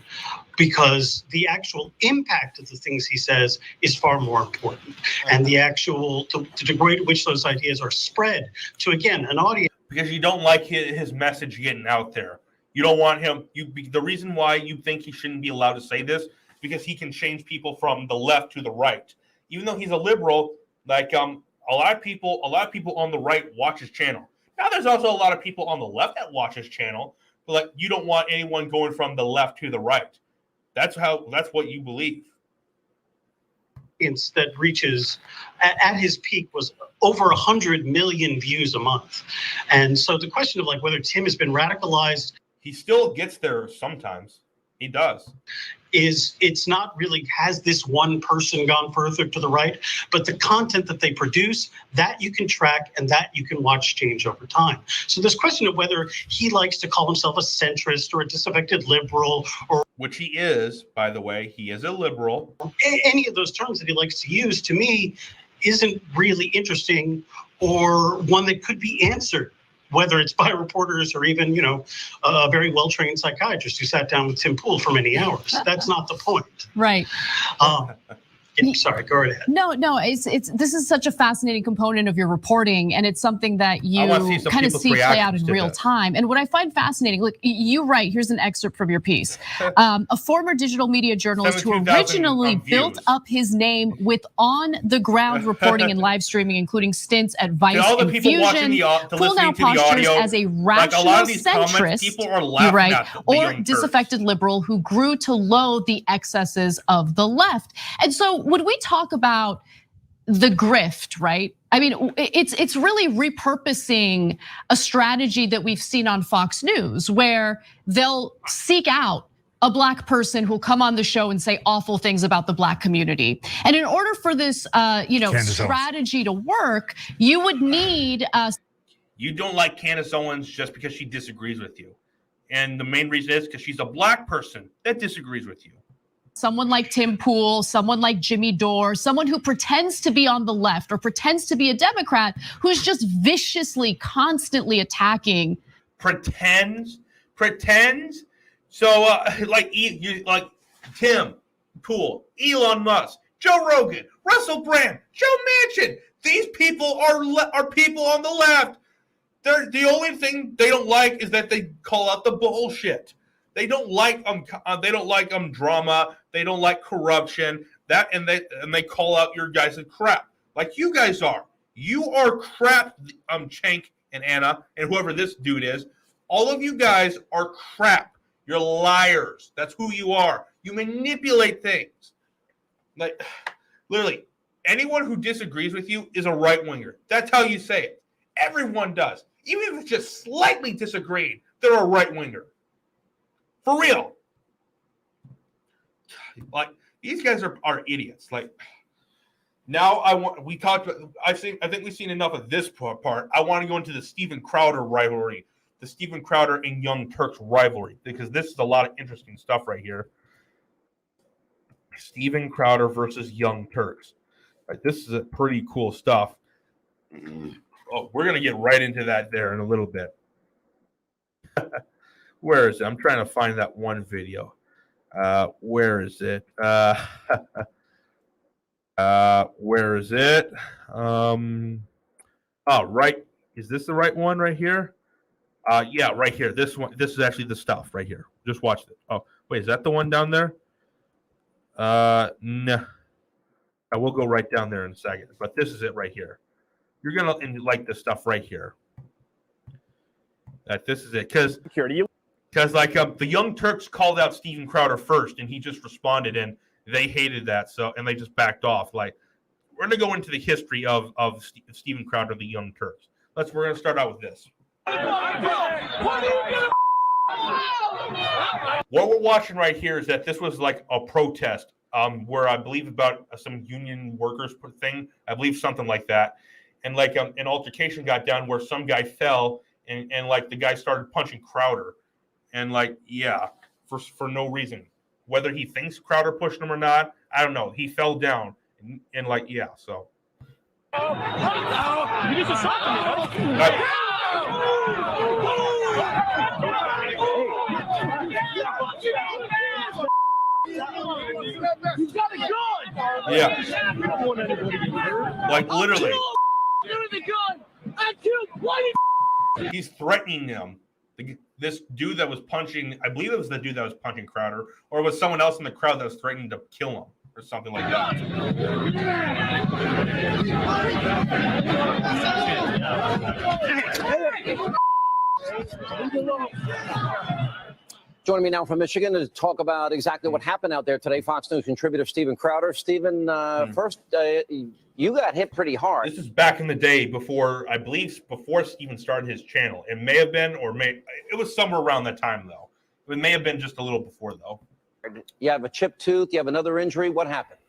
Speaker 10: because the actual impact of the things he says is far more important. And the actual, the degree to which those ideas are spread to, again, an audience.
Speaker 1: Because you don't like his message getting out there. You don't want him. The reason why you think he shouldn't be allowed to say this, because he can change people from the left to the right. Even though he's a liberal, like a lot of people on the right watch his channel. Now there's also a lot of people on the left that watch his channel, but like, you don't want anyone going from the left to the right. That's what you believe.
Speaker 10: That reaches at his peak was over 100 million views a month. And so the question of like whether Tim has been radicalized,
Speaker 1: he still gets there sometimes. He does.
Speaker 10: It's not really, has this one person gone further to the right, but the content that they produce, that you can track and that you can watch change over time. So this question of whether he likes to call himself a centrist or a disaffected liberal, or
Speaker 1: which he is, by the way, he is a liberal.
Speaker 10: Any of those terms that he likes to use, to me, isn't really interesting or one that could be answered, whether it's by reporters or even, a very well-trained psychiatrist who sat down with Tim Pool for many hours. That's not the point.
Speaker 9: Right.
Speaker 10: Yeah, sorry, go right ahead.
Speaker 9: No, it's this is such a fascinating component of your reporting, and it's something that you kind of see play out in real time. And what I find fascinating, look, you write, here's an excerpt from your piece. A former digital media journalist who originally built up his name with on-the-ground reporting and live streaming, including stints at Vice and Fusion, full now postures as a rational centrist, you write, or disaffected liberal who grew to loathe the excesses of the left. And so when we talk about the grift, right? I mean, it's really repurposing a strategy that we've seen on Fox News, where they'll seek out a black person who'll come on the show and say awful things about the black community. And in order for this, strategy to work, you would need.
Speaker 1: You don't like Candace Owens just because she disagrees with you, and the main reason is because she's a black person that disagrees with you.
Speaker 9: Someone like Tim Pool, someone like Jimmy Dore, someone who pretends to be on the left or pretends to be a Democrat, who's just viciously, constantly attacking.
Speaker 1: Pretends. So like Tim Pool, Elon Musk, Joe Rogan, Russell Brand, Joe Manchin. These people are people on the left. The only thing they don't like is that they call out the bullshit. They don't like drama. They don't like corruption. And they call out your guys' crap, like you guys are. You are crap, Cenk and Anna and whoever this dude is. All of you guys are crap. You're liars. That's who you are. You manipulate things. Like literally, anyone who disagrees with you is a right winger. That's how you say it. Everyone does. Even if it's just slightly disagreeing, they're a right winger. For real. Like these guys are idiots. Like now I think we've seen enough of this part. I want to go into the Steven Crowder rivalry, the Steven Crowder and Young Turks rivalry, because this is a lot of interesting stuff right here. Steven Crowder versus Young Turks. Right, this is a pretty cool stuff. Oh, we're gonna get right into that there in a little bit. Where is it? I'm trying to find that one video. Where is it? Where is it? Oh, right. Is this the right one right here? Yeah, right here. This one. This is actually the stuff right here. Just watch it. Oh, wait, is that the one down there? No. I will go right down there in a second, but this is it right here. You're gonna like this stuff right here. That this is it, because like the Young Turks called out Steven Crowder first, and he just responded, and they hated that, and they just backed off. Like we're gonna go into the history of Steven Crowder, the Young Turks. We're gonna start out with this. What we're watching right here is that this was like a protest, where I believe about some union workers thing. I believe something like that. And like an altercation got down where some guy fell and like the guy started punching Crowder. And like, yeah, for no reason. Whether he thinks Crowder pushed him or not, I don't know. He fell down and like, yeah, so. Yeah. Like literally. He's threatening them. This dude that was punching, I believe it was the dude that was punching Crowder, or it was someone else in the crowd that was threatening to kill him or something like that.
Speaker 12: Joining me now from Michigan to talk about exactly what happened out there today, Fox News contributor Steven Crowder. Steven, first, you got hit pretty hard.
Speaker 1: This is back in the day before Steven started his channel. It may have been, it was somewhere around that time, though. It may have been just a little before, though.
Speaker 12: You have a chipped tooth. You have another injury. What happened?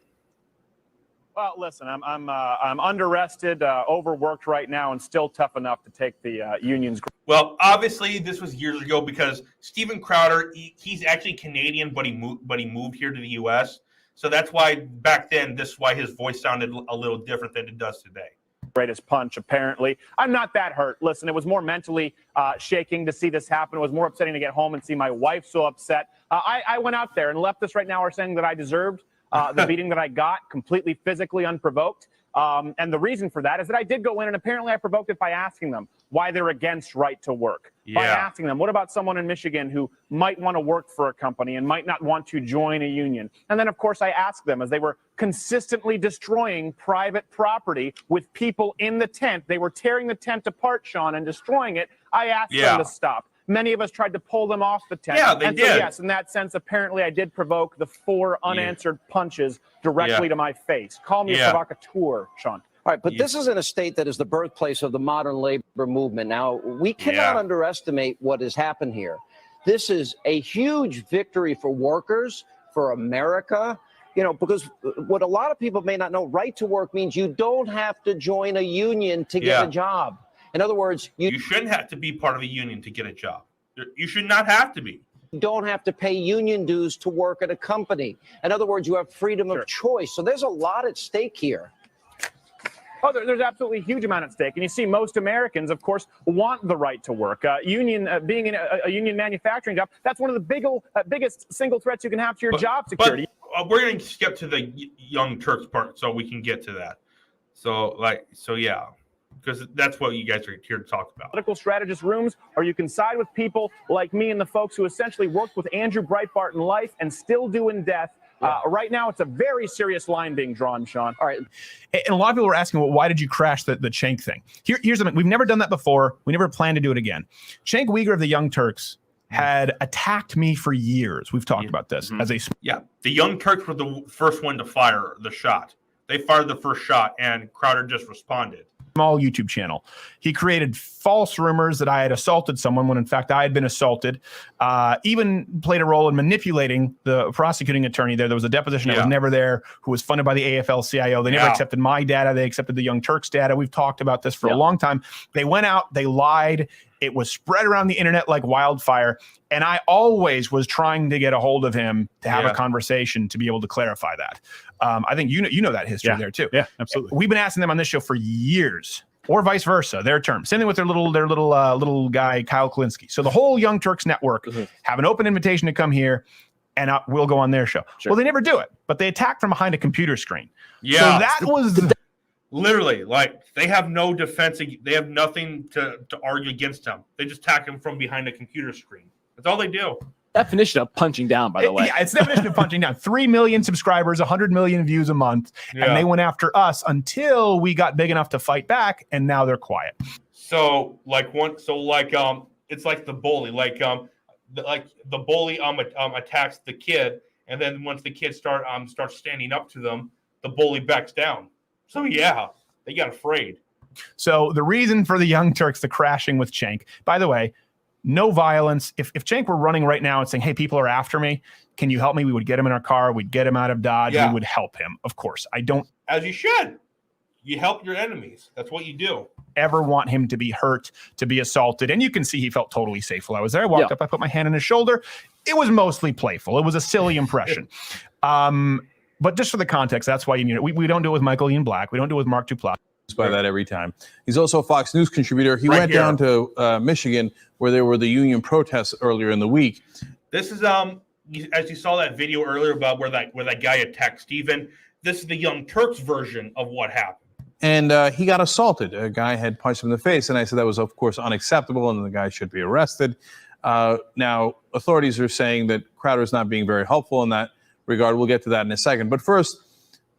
Speaker 13: Well, listen, I'm under-rested, overworked right now, and still tough enough to take the union's.
Speaker 1: Well, obviously, this was years ago because Steven Crowder, he's actually Canadian, but he moved here to the U.S. So that's why back then, this is why his voice sounded a little different than it does today.
Speaker 13: Greatest punch, apparently. I'm not that hurt. Listen, it was more mentally shaking to see this happen. It was more upsetting to get home and see my wife so upset. I went out there, and leftists right now are saying that I deserved the beating that I got, completely physically unprovoked. And the reason for that is that I did go in and apparently I provoked it by asking them why they're against right to work. By asking them, what about someone in Michigan who might want to work for a company and might not want to join a union? And then, of course, I asked them as they were consistently destroying private property with people in the tent. They were tearing the tent apart, Sean, and destroying it. I asked them to stop. Many of us tried to pull them off the tent.
Speaker 1: Yeah, they
Speaker 13: and
Speaker 1: did.
Speaker 13: So, yes, in that sense, apparently I did provoke the 4 unanswered punches directly to my face. Call me a provocateur, Sean.
Speaker 12: All right, but this is in a state that is the birthplace of the modern labor movement. Now, we cannot underestimate what has happened here. This is a huge victory for workers, for America, you know, because what a lot of people may not know, right to work means you don't have to join a union to get a job. In other words, you
Speaker 1: shouldn't have to be part of a union to get a job. You should not have to be.
Speaker 12: You don't have to pay union dues to work at a company. In other words, you have freedom of choice. So there's a lot at stake here.
Speaker 13: Oh, there's absolutely a huge amount at stake. And you see most Americans, of course, want the right to work. Being in a union manufacturing job, that's one of the biggest single threats you can have to your job security.
Speaker 1: But we're going to skip to the Young Turks part so we can get to that. So yeah, because that's what you guys are here to talk about.
Speaker 13: Political strategist rooms, or you can side with people like me and the folks who essentially worked with Andrew Breitbart in life and still do in death. Right now, it's a very serious line being drawn, Sean.
Speaker 14: All right. And a lot of people were asking, well, why did you crash the Cenk thing? Here's the thing. We've never done that before. We never plan to do it again. Cenk Uyghur of the Young Turks had attacked me for years. We've talked about this as a...
Speaker 1: Yeah, the Young Turks were the first one to fire the shot. They fired the first shot, and Crowder just responded.
Speaker 14: Small YouTube channel. He created false rumors that I had assaulted someone when in fact I had been assaulted. Even played a role in manipulating the prosecuting attorney there. There was a deposition that was never there, who was funded by the AFL-CIO. They never accepted my data. They accepted the Young Turks data. We've talked about this for a long time. They went out, they lied. It was spread around the internet like wildfire. And I always was trying to get a hold of him to have a conversation to be able to clarify that. I think you know that history there too.
Speaker 13: Yeah, absolutely.
Speaker 14: We've been asking them on this show for years, or vice versa, their term. Same thing with their little guy, Kyle Kalinske. So the whole Young Turks network have an open invitation to come here, and we'll go on their show. Well, they never do it, but they attack from behind a computer screen.
Speaker 1: Yeah.
Speaker 14: So that was...
Speaker 1: Literally, like, they have no defense. They have nothing to argue against him. They just attack him from behind a computer screen. That's all they do.
Speaker 5: Definition of punching down, by the way.
Speaker 14: Yeah, it's definition of punching down. 3 million subscribers, 100 million views a month, and they went after us until we got big enough to fight back, and now they're quiet.
Speaker 1: So it's like the bully, like the bully attacks the kid, and then once the kid starts standing up to them, the bully backs down. So yeah, they got afraid.
Speaker 14: So the reason for the Young Turks, the crashing with Cenk, by the way, no violence. If Cenk were running right now and saying, hey, people are after me, can you help me? We would get him in our car. We'd get him out of Dodge. We would help him. Of course. I don't.
Speaker 1: As you should. You help your enemies. That's what you do.
Speaker 14: Ever want him to be hurt, to be assaulted. And you can see he felt totally safe while I was there. I walked up, I put my hand on his shoulder. It was mostly playful. It was a silly impression. But just for the context, that's why you need it. We don't do it with Michael Ian Black. We don't do it with Mark Duplass.
Speaker 11: By that every time. He's also a Fox News contributor. He went down to Michigan where there were the union protests earlier in the week.
Speaker 1: This is as you saw that video earlier about where that guy attacked Steven. This is the Young Turks version of what happened.
Speaker 11: And he got assaulted. A guy had punched him in the face, and I said that was, of course, unacceptable, and the guy should be arrested. Now, authorities are saying that Crowder is not being very helpful in that regard. We'll get to that in a second. But first,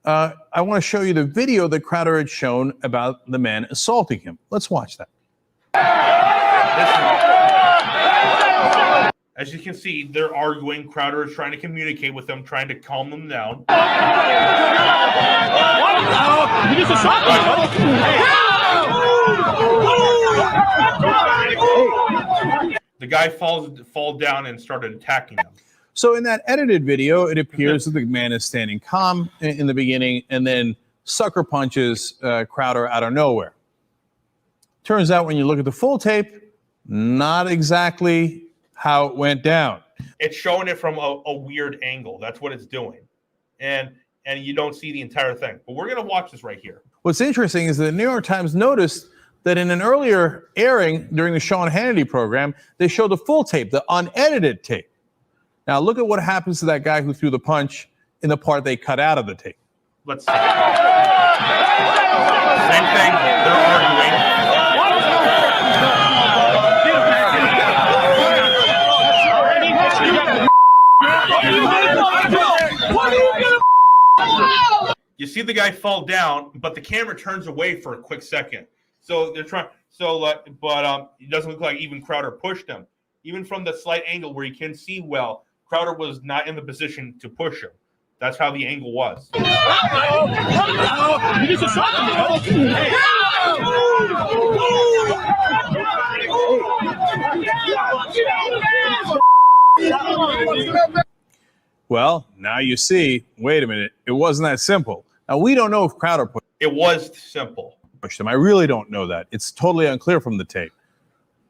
Speaker 11: I want to show you the video that Crowder had shown about the man assaulting him. Let's watch that.
Speaker 1: As you can see, they're arguing. Crowder is trying to communicate with them, trying to calm them down. The guy fall down and started attacking them.
Speaker 11: So in that edited video, it appears that the man is standing calm in the beginning and then sucker punches Crowder out of nowhere. Turns out when you look at the full tape, not exactly how it went down.
Speaker 1: It's showing it from a weird angle. That's what it's doing. And you don't see the entire thing. But we're going to watch this right here.
Speaker 11: What's interesting is that the New York Times noticed that in an earlier airing during the Sean Hannity program, they showed the full tape, the unedited tape. Now look at what happens to that guy who threw the punch in the part they cut out of the tape?
Speaker 1: Let's see. Same thing. They're arguing. You see the guy fall down, but the camera turns away for a quick second. So they're trying. But it doesn't look like even Crowder pushed him. Even from the slight angle where you can see well, Crowder was not in the position to push him. That's how the angle was.
Speaker 11: Well, now you see, wait a minute, it wasn't that simple. Now, we don't know if Crowder pushed him.
Speaker 1: It was simple.
Speaker 11: I really don't know that. It's totally unclear from the tape.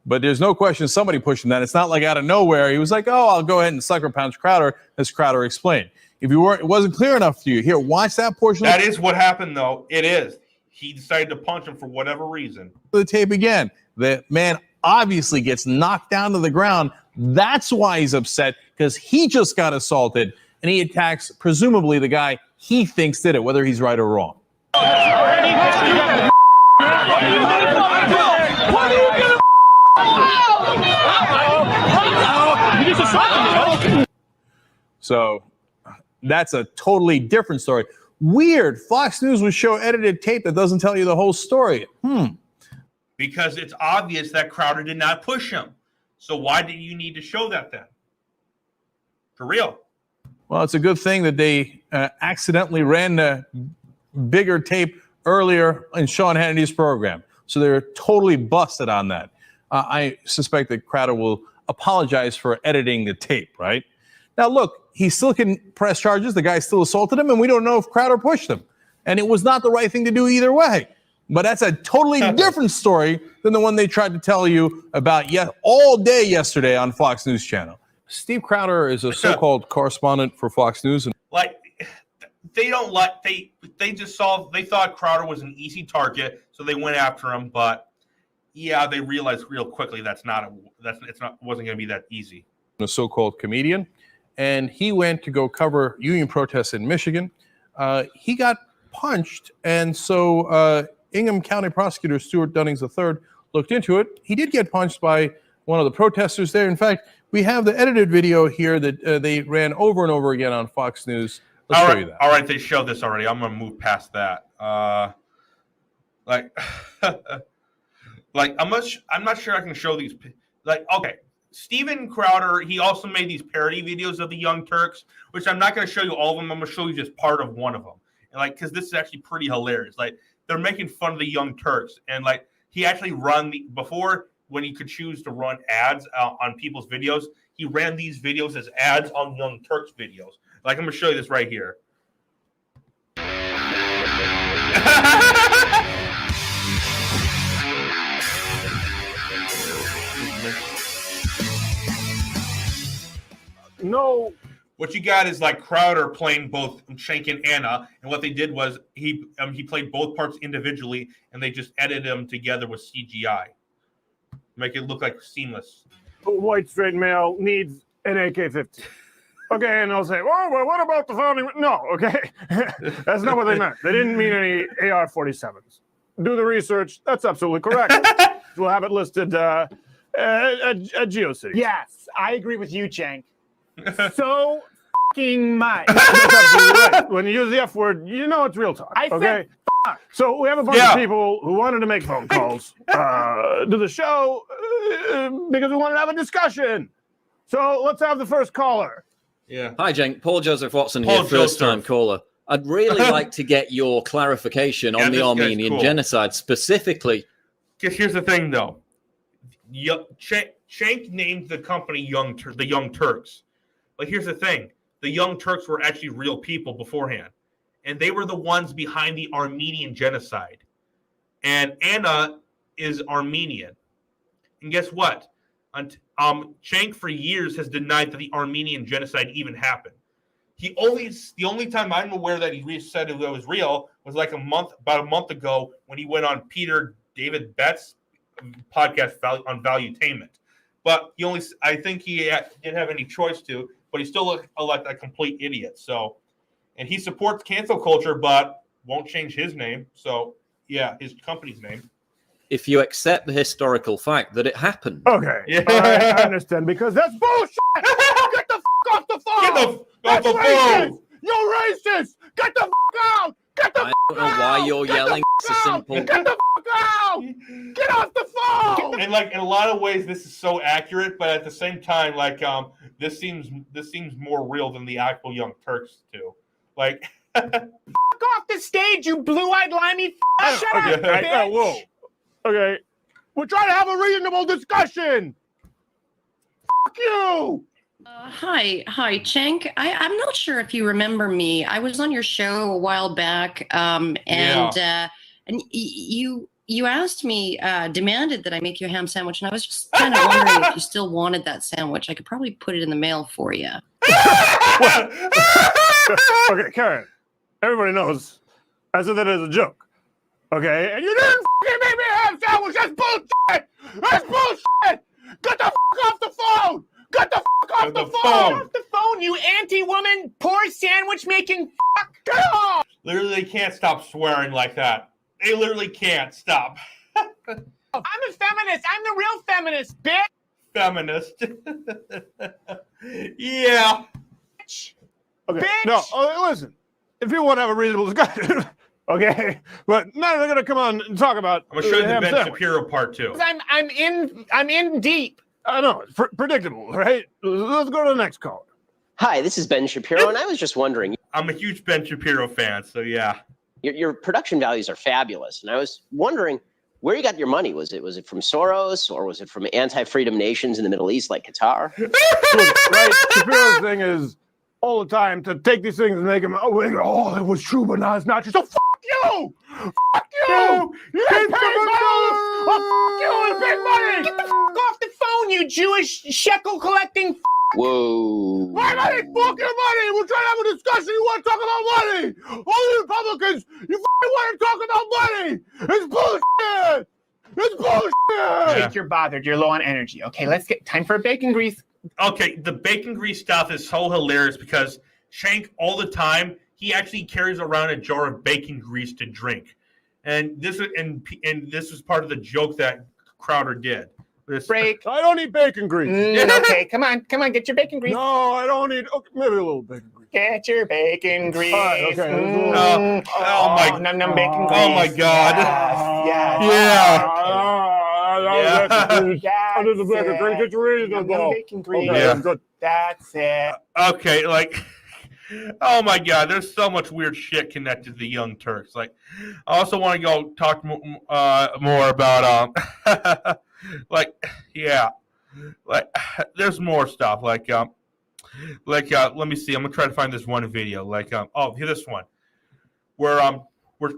Speaker 11: But there's no question somebody pushed him that. It's not like out of nowhere. He was like, oh, I'll go ahead and sucker punch Crowder, as Crowder explained. If it wasn't clear enough to you, here, watch that portion.
Speaker 1: That is what happened, though. It is. He decided to punch him for whatever reason.
Speaker 11: The tape again. The man obviously gets knocked down to the ground. That's why he's upset, because he just got assaulted, and he attacks, presumably, the guy he thinks did it, whether he's right or wrong. So that's a totally different story. Weird. Fox News would show edited tape that doesn't tell you the whole story.
Speaker 1: Because it's obvious that Crowder did not push him. So why do you need to show that then? For real.
Speaker 11: Well, it's a good thing that they accidentally ran the bigger tape earlier in Sean Hannity's program. So they're totally busted on that. I suspect that Crowder will apologize for editing the tape, right? Now, look, he still can press charges. The guy still assaulted him, and we don't know if Crowder pushed him. And it was not the right thing to do either way. But that's a totally different story than the one they tried to tell you about all day yesterday on Fox News Channel. Steve Crowder is a so-called correspondent for Fox News. And
Speaker 1: they thought Crowder was an easy target, so they went after him. But yeah, they realized real quickly wasn't going to be that easy.
Speaker 11: A so-called comedian, and he went to go cover union protests in Michigan. He got punched, and so Ingham County Prosecutor Stuart Dunnings III looked into it. He did get punched by one of the protesters there. In fact, we have the edited video here that they ran over and over again on Fox News. Let's show you that.
Speaker 1: All right, they showed this already. I'm going to move past that. I'm not sure I can show these. Okay, Steven Crowder, he also made these parody videos of the Young Turks, which I'm not going to show you all of them. I'm going to show you just part of one of them. And because this is actually pretty hilarious. They're making fun of the Young Turks, and he actually before when he could choose to run ads on people's videos, he ran these videos as ads on Young Turks videos. I'm going to show you this right here.
Speaker 2: No.
Speaker 1: What you got is Crowder playing both Shank and Anna, and what they did was he played both parts individually, and they just edited them together with CGI, make it look seamless.
Speaker 13: A white straight male needs an AK-50. Okay, and they'll say, "Oh, well, what about the founding?" No, okay, that's not what they meant. They didn't mean any AR-47s. Do the research. That's absolutely correct. We'll have it listed at GeoCity.
Speaker 6: Yes, I agree with you, Cenk. So fucking much.
Speaker 13: That's absolutely right. When you use the F word, you know it's real talk.
Speaker 6: I
Speaker 13: okay.
Speaker 6: said
Speaker 13: So we have a bunch of people who wanted to make phone calls to the show because we wanted to have a discussion. So let's have the first caller.
Speaker 1: Yeah.
Speaker 15: Hi, Cenk. Paul Joseph Watson
Speaker 1: Paul
Speaker 15: here, first-time caller. I'd really like to get your clarification on the Armenian genocide, specifically.
Speaker 1: Here's the thing, though. Shank named the company the Young Turks. But here's the thing. The Young Turks were actually real people beforehand. And they were the ones behind the Armenian genocide. And Anna is Armenian. And guess what? Shank for years has denied that the Armenian genocide even happened. The only time I'm aware that he said it was real was about a month ago when he went on Peter David Bett's podcast on Valuetainment. But I think he didn't have any choice to, but he still looked like a complete idiot. So and he supports cancel culture, but won't change his name. So yeah, his company's name.
Speaker 15: If you accept the historical fact that it happened.
Speaker 16: Okay.
Speaker 1: Yeah.
Speaker 16: All right, I understand because that's bullshit. Get the f off the phone.
Speaker 1: Get the
Speaker 16: that's
Speaker 1: off the
Speaker 16: racist.
Speaker 1: phone.
Speaker 16: You're racist. Get the f out. Get the
Speaker 15: I don't know why you're yelling. It's a simple.
Speaker 16: Get the f out. Get off the phone.
Speaker 1: And like in a lot of ways, this is so accurate, but at the same time, like this seems more real than the actual Young Turks too. Like,
Speaker 6: Fuck off the stage, you blue-eyed limey. Shut up,
Speaker 1: Okay.
Speaker 6: bitch.
Speaker 16: Whoa. Okay. We're trying to have a reasonable discussion. Fuck you.
Speaker 17: Hi, Cenk. I'm not sure if you remember me. I was on your show a while back, and you asked me, demanded that I make you a ham sandwich, and I was just kind of wondering if you still wanted that sandwich. I could probably put it in the mail for you.
Speaker 16: Okay, Karen. Everybody knows I said that as a joke. Okay, and you didn't fucking make me a ham sandwich. That's bullshit. That's bullshit. Get the fuck off the phone. Get the fuck off the phone.
Speaker 6: Off the phone, you anti-woman, poor sandwich-making fuck.
Speaker 16: Get off.
Speaker 1: literally, they can't stop swearing like that. They literally can't stop.
Speaker 6: I'm a feminist. I'm the real feminist, bitch.
Speaker 1: Feminist. Yeah.
Speaker 16: Okay.
Speaker 6: Bitch.
Speaker 16: No, listen. If you want to have a reasonable discussion, okay, but now they're gonna come on and talk about.
Speaker 1: I'm gonna show you the
Speaker 16: ham
Speaker 1: Ben
Speaker 16: sandwich.
Speaker 1: Shapiro part 2.
Speaker 6: I'm in deep.
Speaker 16: I know it's predictable, right? Let's go to the next caller.
Speaker 18: Hi, this is Ben Shapiro, and I was just wondering.
Speaker 1: I'm a huge Ben Shapiro fan, so yeah.
Speaker 18: Your production values are fabulous, and I was wondering where you got your money. Was it from Soros, or was it from anti-freedom nations in the Middle East like Qatar?
Speaker 16: Right? Shapiro's thing is all the time to take these things and make them. Oh, it was true, but now it's not true. So fuck you! Fuck you! You get paid by all this. Oh, fuck you! And big money.
Speaker 6: Get the fuck off the phone, you Jewish shekel collecting.
Speaker 18: Whoa!
Speaker 16: My money, fuck your money. We're trying to have a discussion. You want to talk about money? All you Republicans, you want to talk about money? It's bullshit. It's bullshit.
Speaker 6: Jake, you're bothered. You're low on energy. Okay, let's get time for bacon grease.
Speaker 1: Okay, the bacon grease stuff is so hilarious because Cenk all the time, he actually carries around a jar of bacon grease to drink. And this is part of the joke that Crowder did.
Speaker 6: Break.
Speaker 16: I don't need bacon grease.
Speaker 6: Okay, come on, get your bacon grease.
Speaker 16: No, I don't need. Okay, maybe a little bacon grease.
Speaker 6: Get your bacon grease.
Speaker 16: All right, okay.
Speaker 1: Oh my!
Speaker 6: Num num bacon grease.
Speaker 1: Oh my God!
Speaker 6: Yes.
Speaker 16: I did the bacon grease. Get your reasonable.
Speaker 6: Bacon grease.
Speaker 16: Okay,
Speaker 1: Yeah.
Speaker 16: good.
Speaker 6: That's it.
Speaker 1: Okay, like, oh my God, there's so much weird shit connected to the Young Turks. Like, I also want to go talk more about like, yeah, like, there's more stuff. Like, let me see. I'm gonna try to find this one video. Like, oh, here's this one where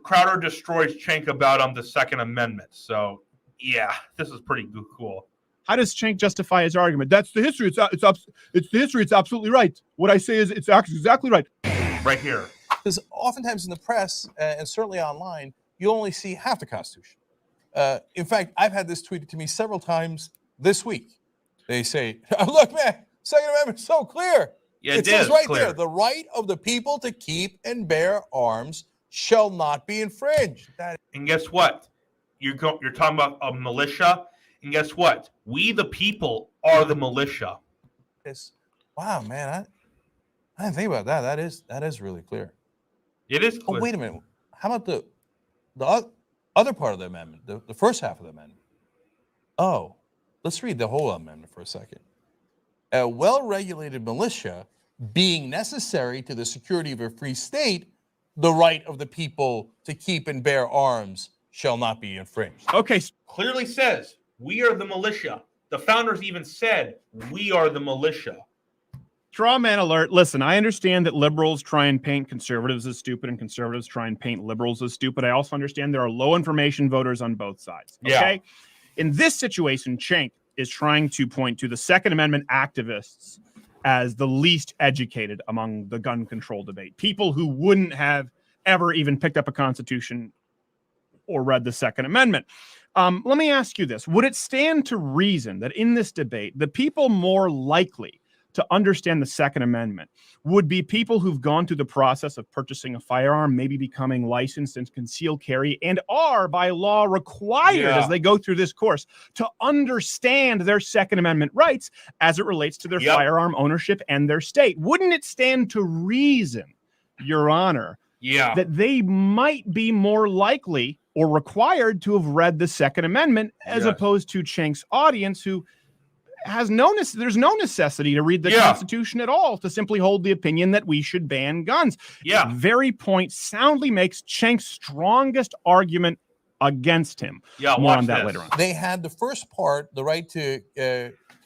Speaker 1: Crowder destroys Cenk about the Second Amendment. So, yeah, this is pretty cool.
Speaker 14: How does Cenk justify his argument? That's the history. It's the history. It's absolutely right. What I say is it's exactly right.
Speaker 1: Right here.
Speaker 11: Because oftentimes in the press and certainly online, you only see half the Constitution. In fact, I've had this tweeted to me several times this week. They say, look, man, Second Amendment is so clear.
Speaker 1: Yeah,
Speaker 11: it says right there, the right of the people to keep and bear arms shall not be infringed.
Speaker 1: And guess what? You're talking about a militia. And guess what? We, the people, are the militia.
Speaker 11: Wow, man, I didn't think about that. That is really clear.
Speaker 1: It is clear.
Speaker 11: Oh, wait a minute. How about the other part of the amendment, the first half of the amendment? Oh, let's read the whole amendment for a second. A well-regulated militia being necessary to the security of a free state, the right of the people to keep and bear arms shall not be infringed.
Speaker 14: Okay.
Speaker 1: Clearly says we are the militia. The founders even said we are the militia.
Speaker 14: Straw man alert. Listen, I understand that liberals try and paint conservatives as stupid and conservatives try and paint liberals as stupid. I also understand there are low information voters on both sides. Okay. Yeah. In this situation, Cenk is trying to point to the Second Amendment activists as the least educated among the gun control debate. People who wouldn't have ever even picked up a constitution or read the Second Amendment. Let me ask you this. Would it stand to reason that in this debate, the people more likely to understand the Second Amendment would be people who've gone through the process of purchasing a firearm, maybe becoming licensed in concealed carry, and are by law required as they go through this course to understand their Second Amendment rights as it relates to their firearm ownership and their state. Wouldn't it stand to reason, Your Honor, that they might be more likely or required to have read the Second Amendment as opposed to Cenk's audience, who has there's no necessity to read the Constitution at all to simply hold the opinion that we should ban guns. The very point soundly makes Cenk's strongest argument against him. More on that later on.
Speaker 11: They had the first part, the right to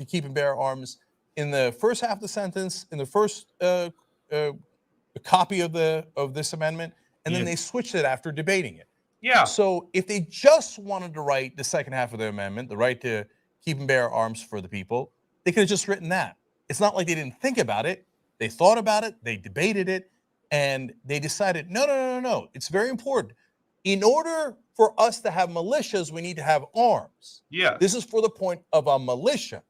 Speaker 11: keep and bear arms, in the first half of the sentence, in the first copy of this amendment, and then they switched it after debating it. So if they just wanted to write the second half of the amendment, the right to keep and bear arms for the people, they could have just written that. It's not like they didn't think about it. They thought about it, they debated it, and they decided, no. It's very important. In order for us to have militias, we need to have arms. This is for the point of a militia.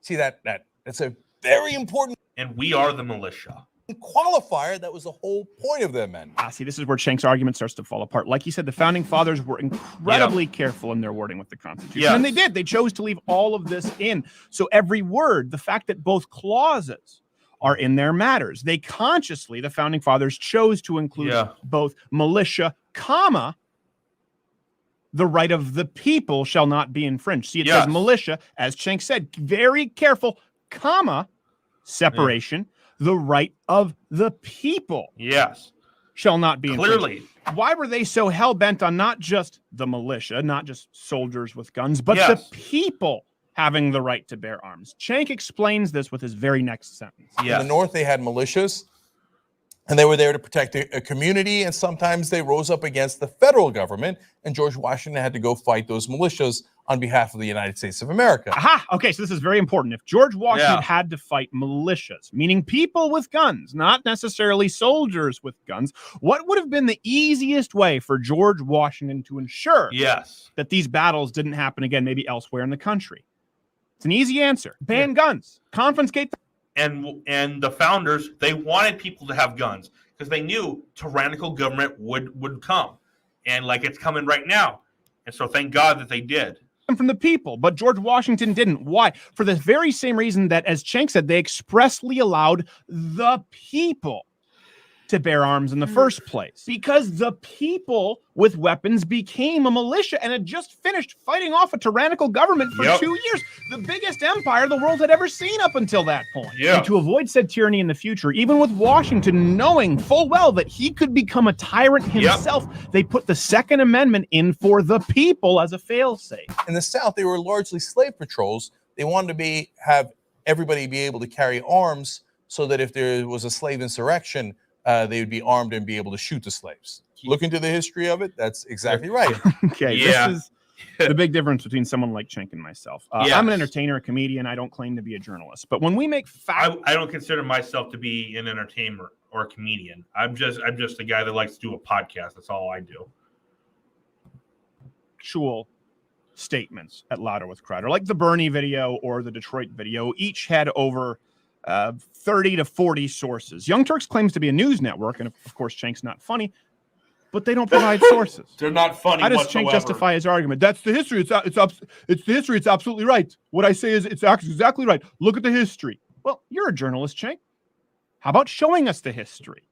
Speaker 11: See, that's a very important.
Speaker 1: And we are the militia.
Speaker 11: Qualifier. That was the whole point of the amendment.
Speaker 14: See, this is where Cenk's argument starts to fall apart. Like he said, the founding fathers were incredibly careful in their wording with the Constitution. And they did. They chose to leave all of this in. So every word, the fact that both clauses are in there matters. They consciously, the founding fathers, chose to include both militia, comma, the right of the people shall not be infringed. See, it says militia, as Cenk said, very careful, comma, separation, the right of the people shall not be infringed. Why were they so hell-bent on not just the militia, not just soldiers with guns, but the people having the right to bear arms? Cenk explains this with his very next sentence.
Speaker 11: In the North, they had militias, and they were there to protect a community, and sometimes they rose up against the federal government, and George Washington had to go fight those militias on behalf of the United States of America.
Speaker 14: Aha! Okay, so this is very important. If George Washington had to fight militias, meaning people with guns, not necessarily soldiers with guns, what would have been the easiest way for George Washington to ensure that these battles didn't happen again, maybe elsewhere in the country? It's an easy answer. Ban guns. Confiscate them.
Speaker 1: And the founders, they wanted people to have guns because they knew tyrannical government would come. And like it's coming right now. And so thank God that they did.
Speaker 14: From the people, but George Washington didn't. Why? For the very same reason that, as Cenk said, they expressly allowed the people to bear arms in the first place, because the people with weapons became a militia and had just finished fighting off a tyrannical government for 2 years, the biggest empire the world had ever seen up until that point. And to avoid said tyranny in the future, even with Washington knowing full well that he could become a tyrant himself, they put the Second Amendment in for the people as a failsafe.
Speaker 11: In the South, they were largely slave patrols. They wanted to have everybody be able to carry arms so that if there was a slave insurrection, they would be armed and be able to shoot the slaves. Look into the history of it. That's exactly right.
Speaker 14: This is the big difference between someone like Cenk and myself. I'm an entertainer, a comedian. I don't claim to be a journalist. But when we make
Speaker 1: I don't consider myself to be an entertainer or a comedian. I'm just a guy that likes to do a podcast. That's all I do.
Speaker 14: Actual statements at Louder with Crowder, like the Bernie video or the Detroit video, each had over 30 to 40 sources. Young Turks claims to be a news network, and of course, Cenk's not funny, but they don't provide sources.
Speaker 1: They're not funny.
Speaker 14: How does Cenk justify his argument? That's the history. It's the history. It's absolutely right. What I say is it's exactly right. Look at the history. Well, you're a journalist, Cenk. How about showing us the history?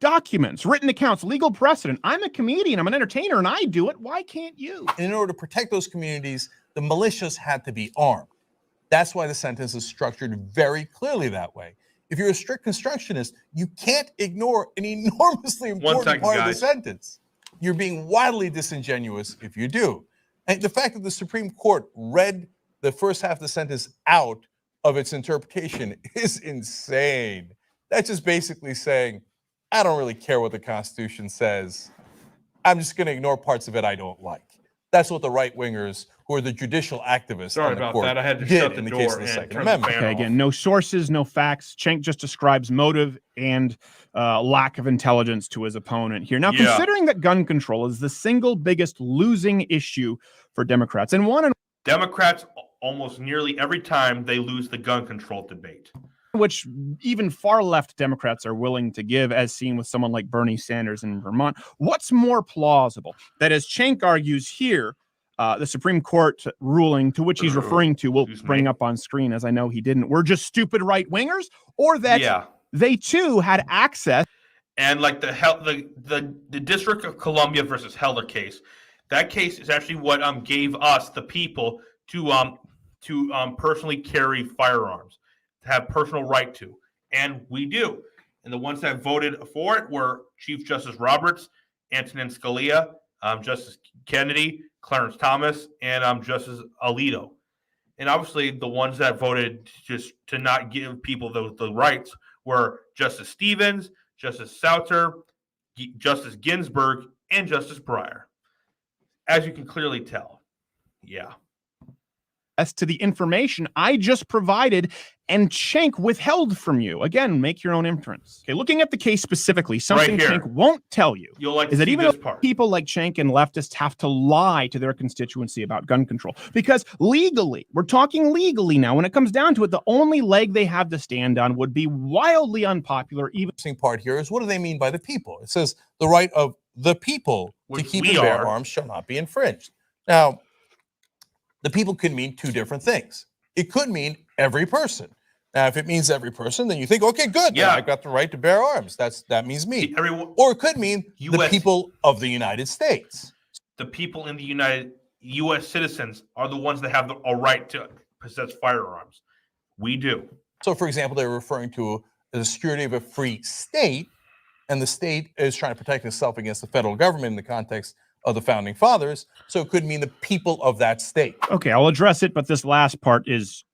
Speaker 14: Documents, written accounts, legal precedent. I'm a comedian. I'm an entertainer, and I do it. Why can't you?
Speaker 11: And in order to protect those communities, the militias had to be armed. That's why the sentence is structured very clearly that way. If you're a strict constructionist, you can't ignore an enormously important part of the sentence. You're being wildly disingenuous if you do. And the fact that the Supreme Court read the first half of the sentence out of its interpretation is insane. That's just basically saying, I don't really care what the Constitution says. I'm just going to ignore parts of it I don't like. That's what the right-wingers, who are the judicial activists,
Speaker 1: sorry about that. I had to shut the door and turn the fan off.
Speaker 14: Okay, again, no sources, no facts. Cenk just describes motive and lack of intelligence to his opponent here. Now, considering that gun control is the single biggest losing issue for Democrats, and Democrats
Speaker 1: almost nearly every time they lose the gun control debate.
Speaker 14: which even far left Democrats are willing to give, as seen with someone like Bernie Sanders in Vermont. What's more plausible? That, as Cenk argues here, the Supreme Court ruling to which he's referring to will bring up on screen, as I know he didn't. We're just stupid right-wingers, or that they too had access.
Speaker 1: And like the District of Columbia versus Heller case, that case is actually what gave us, the people, to personally carry firearms, to have personal right to, and we do. And the ones that voted for it were Chief Justice Roberts, Antonin Scalia, Justice Kennedy, Clarence Thomas, and Justice Alito. And obviously, the ones that voted just to not give people the rights were Justice Stevens, Justice Souter, Justice Ginsburg, and Justice Breyer. As you can clearly tell. Yeah.
Speaker 14: As to the information I just provided and Cenk withheld from you. Again, make your own inference. Okay, looking at the case specifically, something
Speaker 1: Right
Speaker 14: Cenk won't tell you is that even though people like Cenk and leftists have to lie to their constituency about gun control, because legally, we're talking legally now, when it comes down to it, the only leg they have to stand on would be wildly unpopular. Even
Speaker 11: part here is, what do they mean by the people? It says the right of the people to keep and bear arms shall not be infringed. Now, the people could mean two different things. It could mean every person. Now, if it means every person, then you think, okay, good. Yeah, I've got the right to bear arms. That means me. Or it could mean the people of the United States.
Speaker 1: The people in the U.S. citizens are the ones that have a right to possess firearms. We do.
Speaker 11: So, for example, they're referring to the security of a free state, and the state is trying to protect itself against the federal government in the context of the founding fathers. So it could mean the people of that state.
Speaker 14: Okay, I'll address it, but this last part is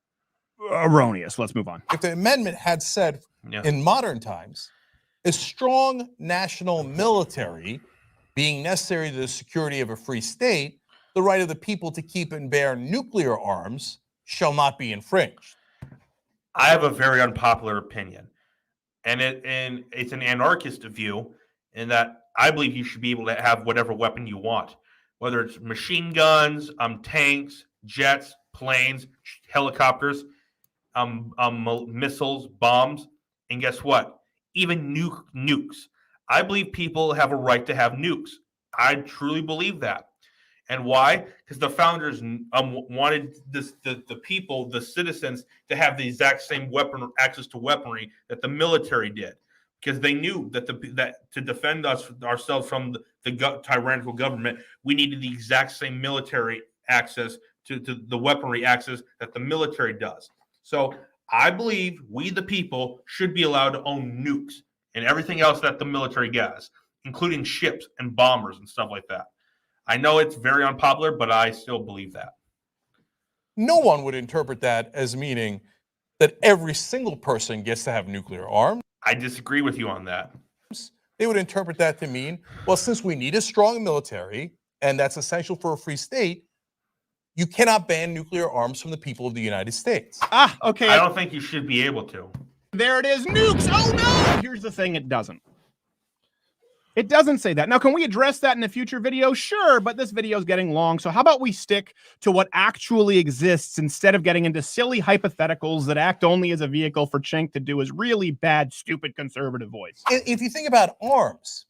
Speaker 14: erroneous. Let's move on.
Speaker 11: If the amendment had said in modern times, a strong national military being necessary to the security of a free state, the right of the people to keep and bear nuclear arms shall not be infringed.
Speaker 1: I have a very unpopular opinion, and it's an anarchist view, in that I believe you should be able to have whatever weapon you want, whether it's machine guns, tanks, jets, planes, helicopters, missiles, bombs, and guess what? Even nukes. I believe people have a right to have nukes. I truly believe that. And why? Because the founders wanted the people, the citizens, to have the exact same access to weaponry that the military did. Because they knew that that to defend ourselves from the tyrannical government, we needed the exact same military access to the weaponry access that the military does. So I believe we, the people, should be allowed to own nukes and everything else that the military has, including ships and bombers and stuff like that. I know it's very unpopular, but I still believe that.
Speaker 11: No one would interpret that as meaning that every single person gets to have nuclear arms.
Speaker 1: I disagree with you on that.
Speaker 11: They would interpret that to mean, well, since we need a strong military, and that's essential for a free state, you cannot ban nuclear arms from the people of the United States.
Speaker 14: Ah, okay.
Speaker 1: I don't think you should be able to.
Speaker 14: There it is, nukes. Oh no! Here's the thing, it doesn't. It doesn't say that. Now, can we address that in a future video? Sure, but this video is getting long, so how about we stick to what actually exists instead of getting into silly hypotheticals that act only as a vehicle for Cenk to do his really bad, stupid conservative voice.
Speaker 11: If you think about arms,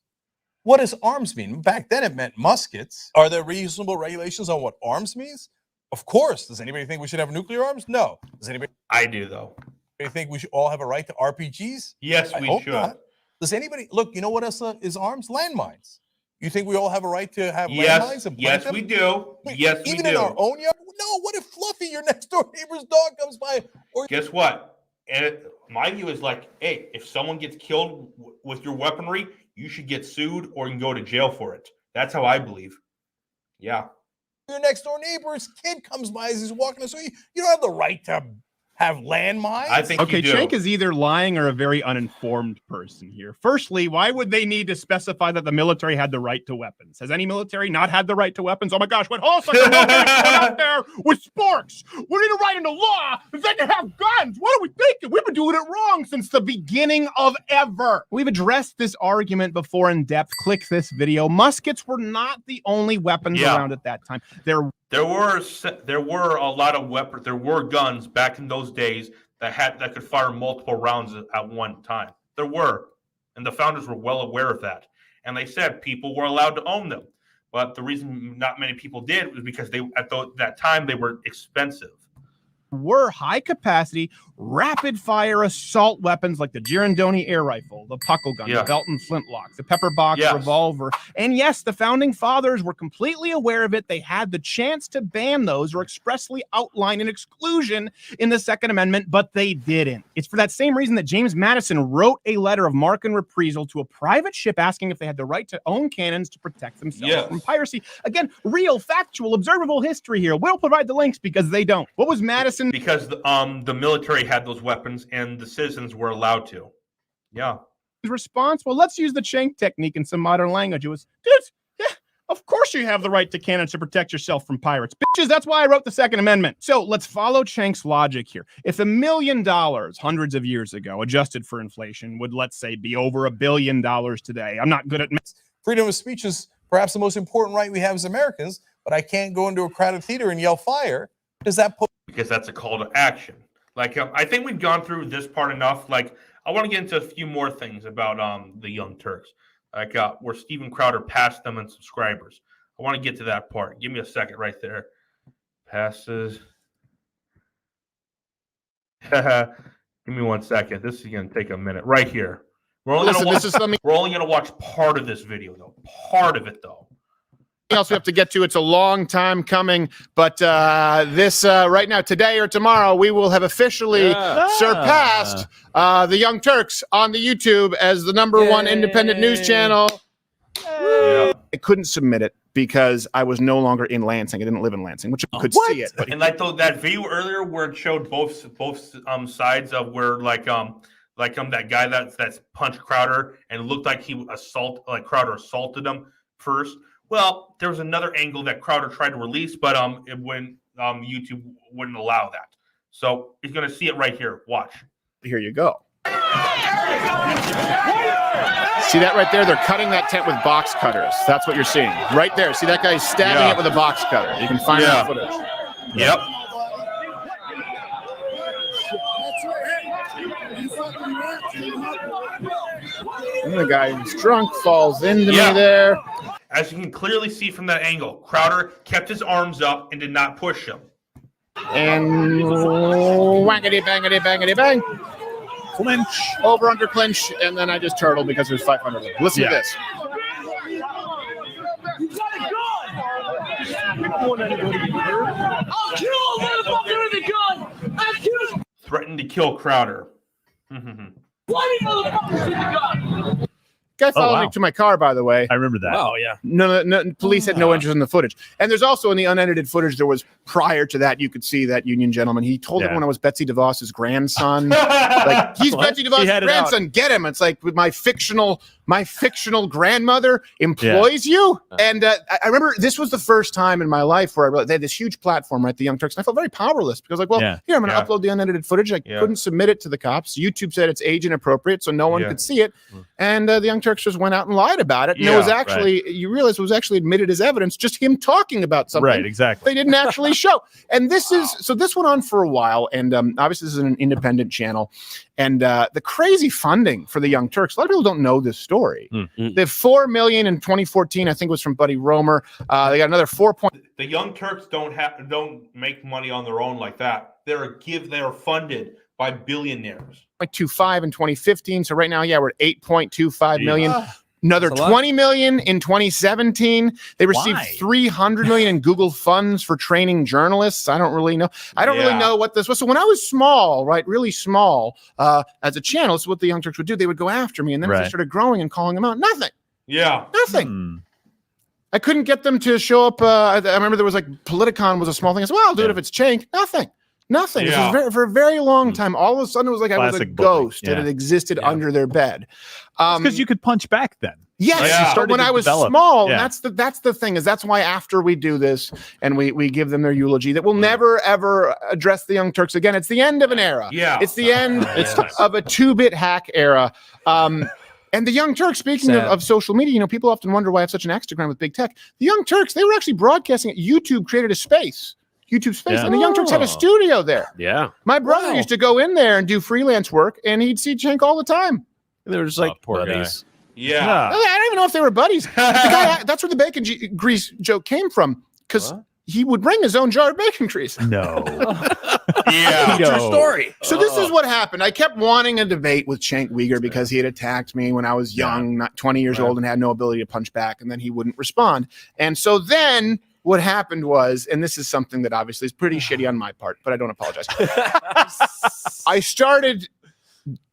Speaker 11: what does arms mean? Back then it meant muskets. Are there reasonable regulations on what arms means? Of course. Does anybody think we should have nuclear arms? No. Does anybody?
Speaker 1: I do, though.
Speaker 11: Do you think we should all have a right to RPGs?
Speaker 1: Yes, we should.
Speaker 11: Not. Does anybody look? You know what else is arms? Landmines. You think we all have a right to have landmines? And
Speaker 1: yes, we do. Yes, we do.
Speaker 11: Even in our own yard? No. What if Fluffy, your next door neighbor's dog, comes by? Or
Speaker 1: guess what? And my view is like, hey, if someone gets killed with your weaponry, you should get sued or you can go to jail for it. That's how I believe. Yeah.
Speaker 11: Your next door neighbor's kid comes by as he's walking, so you don't have the right to have landmines.
Speaker 1: I think
Speaker 14: okay,
Speaker 1: you do.
Speaker 14: Cenk is either lying or a very uninformed person here. Firstly, why would they need to specify that the military had the right to weapons? Has any military not had the right to weapons? Oh my gosh, what whole second military out there with sporks? We need to write into law that they can have guns. What are we thinking? We've been doing it wrong since the beginning of ever. We've addressed this argument before in depth. Click this video. Muskets were not the only weapons around at that time. There
Speaker 1: were a lot of weapons. There were guns back in those days that could fire multiple rounds at one time. There were, and the founders were well aware of that. And they said people were allowed to own them. But the reason not many people did was because that time they were expensive.
Speaker 14: Were high capacity, rapid fire assault weapons like the Girandoni air rifle, the puckle gun, the Belton flintlock, the pepper box revolver. And yes, the founding fathers were completely aware of it. They had the chance to ban those or expressly outline an exclusion in the Second Amendment, but they didn't. It's for that same reason that James Madison wrote a letter of marque and reprisal to a private ship asking if they had the right to own cannons to protect themselves from piracy. Again, real, factual, observable history here. We'll provide the links because they don't. What was Madison?
Speaker 1: Because the military had those weapons and the citizens were allowed to. Yeah.
Speaker 14: Response? Well, let's use the Schenck technique in some modern language. It was, dude, yeah, of course you have the right to cannons to protect yourself from pirates. Bitches, that's why I wrote the Second Amendment. So let's follow Schenck's logic here. If $1 million hundreds of years ago, adjusted for inflation, would, let's say, be over $1 billion today. I'm not good at math.
Speaker 19: Freedom of speech is perhaps the most important right we have as Americans, but I can't go into a crowded theater and yell fire. Does that put...
Speaker 1: Because that's a call to action. Like, I think we've gone through this part enough. Like, I want to get into a few more things about the Young Turks. Like, where Steven Crowder passed them in subscribers. I want to get to that part. Give me a second right there. Passes. Give me 1 second. This is going to take a minute. Right here. We're only going to watch part of this video, though. Part of it, though.
Speaker 14: Else we have to get to. It's a long time coming, but this right now, today or tomorrow, we will have officially surpassed the Young Turks on the YouTube as the #1 independent news channel. I couldn't submit it because I was no longer in Lansing. I didn't live in Lansing, which I could see it. But
Speaker 1: and like that video earlier where it showed both sides of where that guy that's punched Crowder and it looked like Crowder assaulted him first. Well, there was another angle that Crowder tried to release, but YouTube wouldn't allow that. So he's going to see it right here. Watch.
Speaker 14: Here you go. See that right there? They're cutting that tent with box cutters. That's what you're seeing. Right there. See that guy stabbing it with a box cutter. You can find that footage.
Speaker 1: Yep.
Speaker 14: And the guy who's drunk falls into me there.
Speaker 1: As you can clearly see from that angle, Crowder kept his arms up and did not push him.
Speaker 14: And wangity bangity bangity bang. Clinch. Over under clinch. And then I just turtle because there's 500 of them. Listen to this.
Speaker 20: I'll kill a motherfucker with a gun! I'll kill.
Speaker 1: Threatened to kill Crowder.
Speaker 20: Why do motherfuckers with a gun?
Speaker 14: Guy followed me to my car, by the way.
Speaker 5: I remember that.
Speaker 14: Oh, yeah. No, police had no interest in the footage. And there's also in the unedited footage, there was prior to that, you could see that Union gentleman. He told everyone I was Betsy DeVos's grandson. Like, he's Betsy DeVos's grandson. Get him. It's like my fictional grandmother employs you. And I remember this was the first time in my life where I realized they had this huge platform, right? The Young Turks. And I felt very powerless because here, I'm going to upload the unedited footage. I couldn't submit it to the cops. YouTube said it's age inappropriate, so no one could see it. And the Young Turks just went out and lied about it. And it was actually, you realize it was actually admitted as evidence, just him talking about something.
Speaker 5: Right, exactly.
Speaker 14: They didn't actually show. And this went on for a while. And obviously this is an independent channel. And the crazy funding for the Young Turks, a lot of people don't know this story. They have $4 million in 2014, I think it was from Buddy Romer. They got another 4 point.
Speaker 1: The Young Turks don't make money on their own like that. They're funded by billionaires.
Speaker 14: 0.25 in 2015. So right now, we're at 8.25 million. Another 20 million in 2017. They received 300 million in Google funds for training journalists. I don't really know. I don't really know what this was. So when I was small, right, really small, as a channel, this is what the Young Turks would do. They would go after me, and then as I started growing and calling them out, nothing.
Speaker 1: Yeah.
Speaker 14: Nothing. I couldn't get them to show up. I remember there was like Politicon was a small thing. I said, well, I'll do it if it's Cenk. Nothing. Nothing.
Speaker 1: Yeah.
Speaker 14: For a very long time. All of a sudden, it was like I was a ghost and it existed under their bed.
Speaker 5: Because you could punch back then.
Speaker 14: Yes, but when I was small, that's the thing. That's why after we do this and we give them their eulogy, that we'll never ever address the Young Turks again. It's the end of an era. Yeah, it's the end of a 2-bit hack era. And the Young Turks, speaking of social media, people often wonder why I have such an Instagram with big tech. The Young Turks, they were actually broadcasting it. YouTube created a space.
Speaker 6: YouTube Space,
Speaker 21: Yeah.
Speaker 6: and the Young Turks had a studio there.
Speaker 21: Yeah.
Speaker 6: My brother used to go in there and do freelance work, and he'd see Cenk all the time.
Speaker 21: They were just like buddies.
Speaker 1: Yeah.
Speaker 6: I don't even know if they were buddies. That's where the bacon grease joke came from, because he would bring his own jar of bacon grease.
Speaker 21: No.
Speaker 1: Yeah.
Speaker 21: True story.
Speaker 6: So this is what happened. I kept wanting a debate with Cenk Uygur because he had attacked me when I was young, not 20 years old, and had no ability to punch back, and then he wouldn't respond. And so then what happened was, and this is something that obviously is pretty shitty on my part, but I don't apologize. I started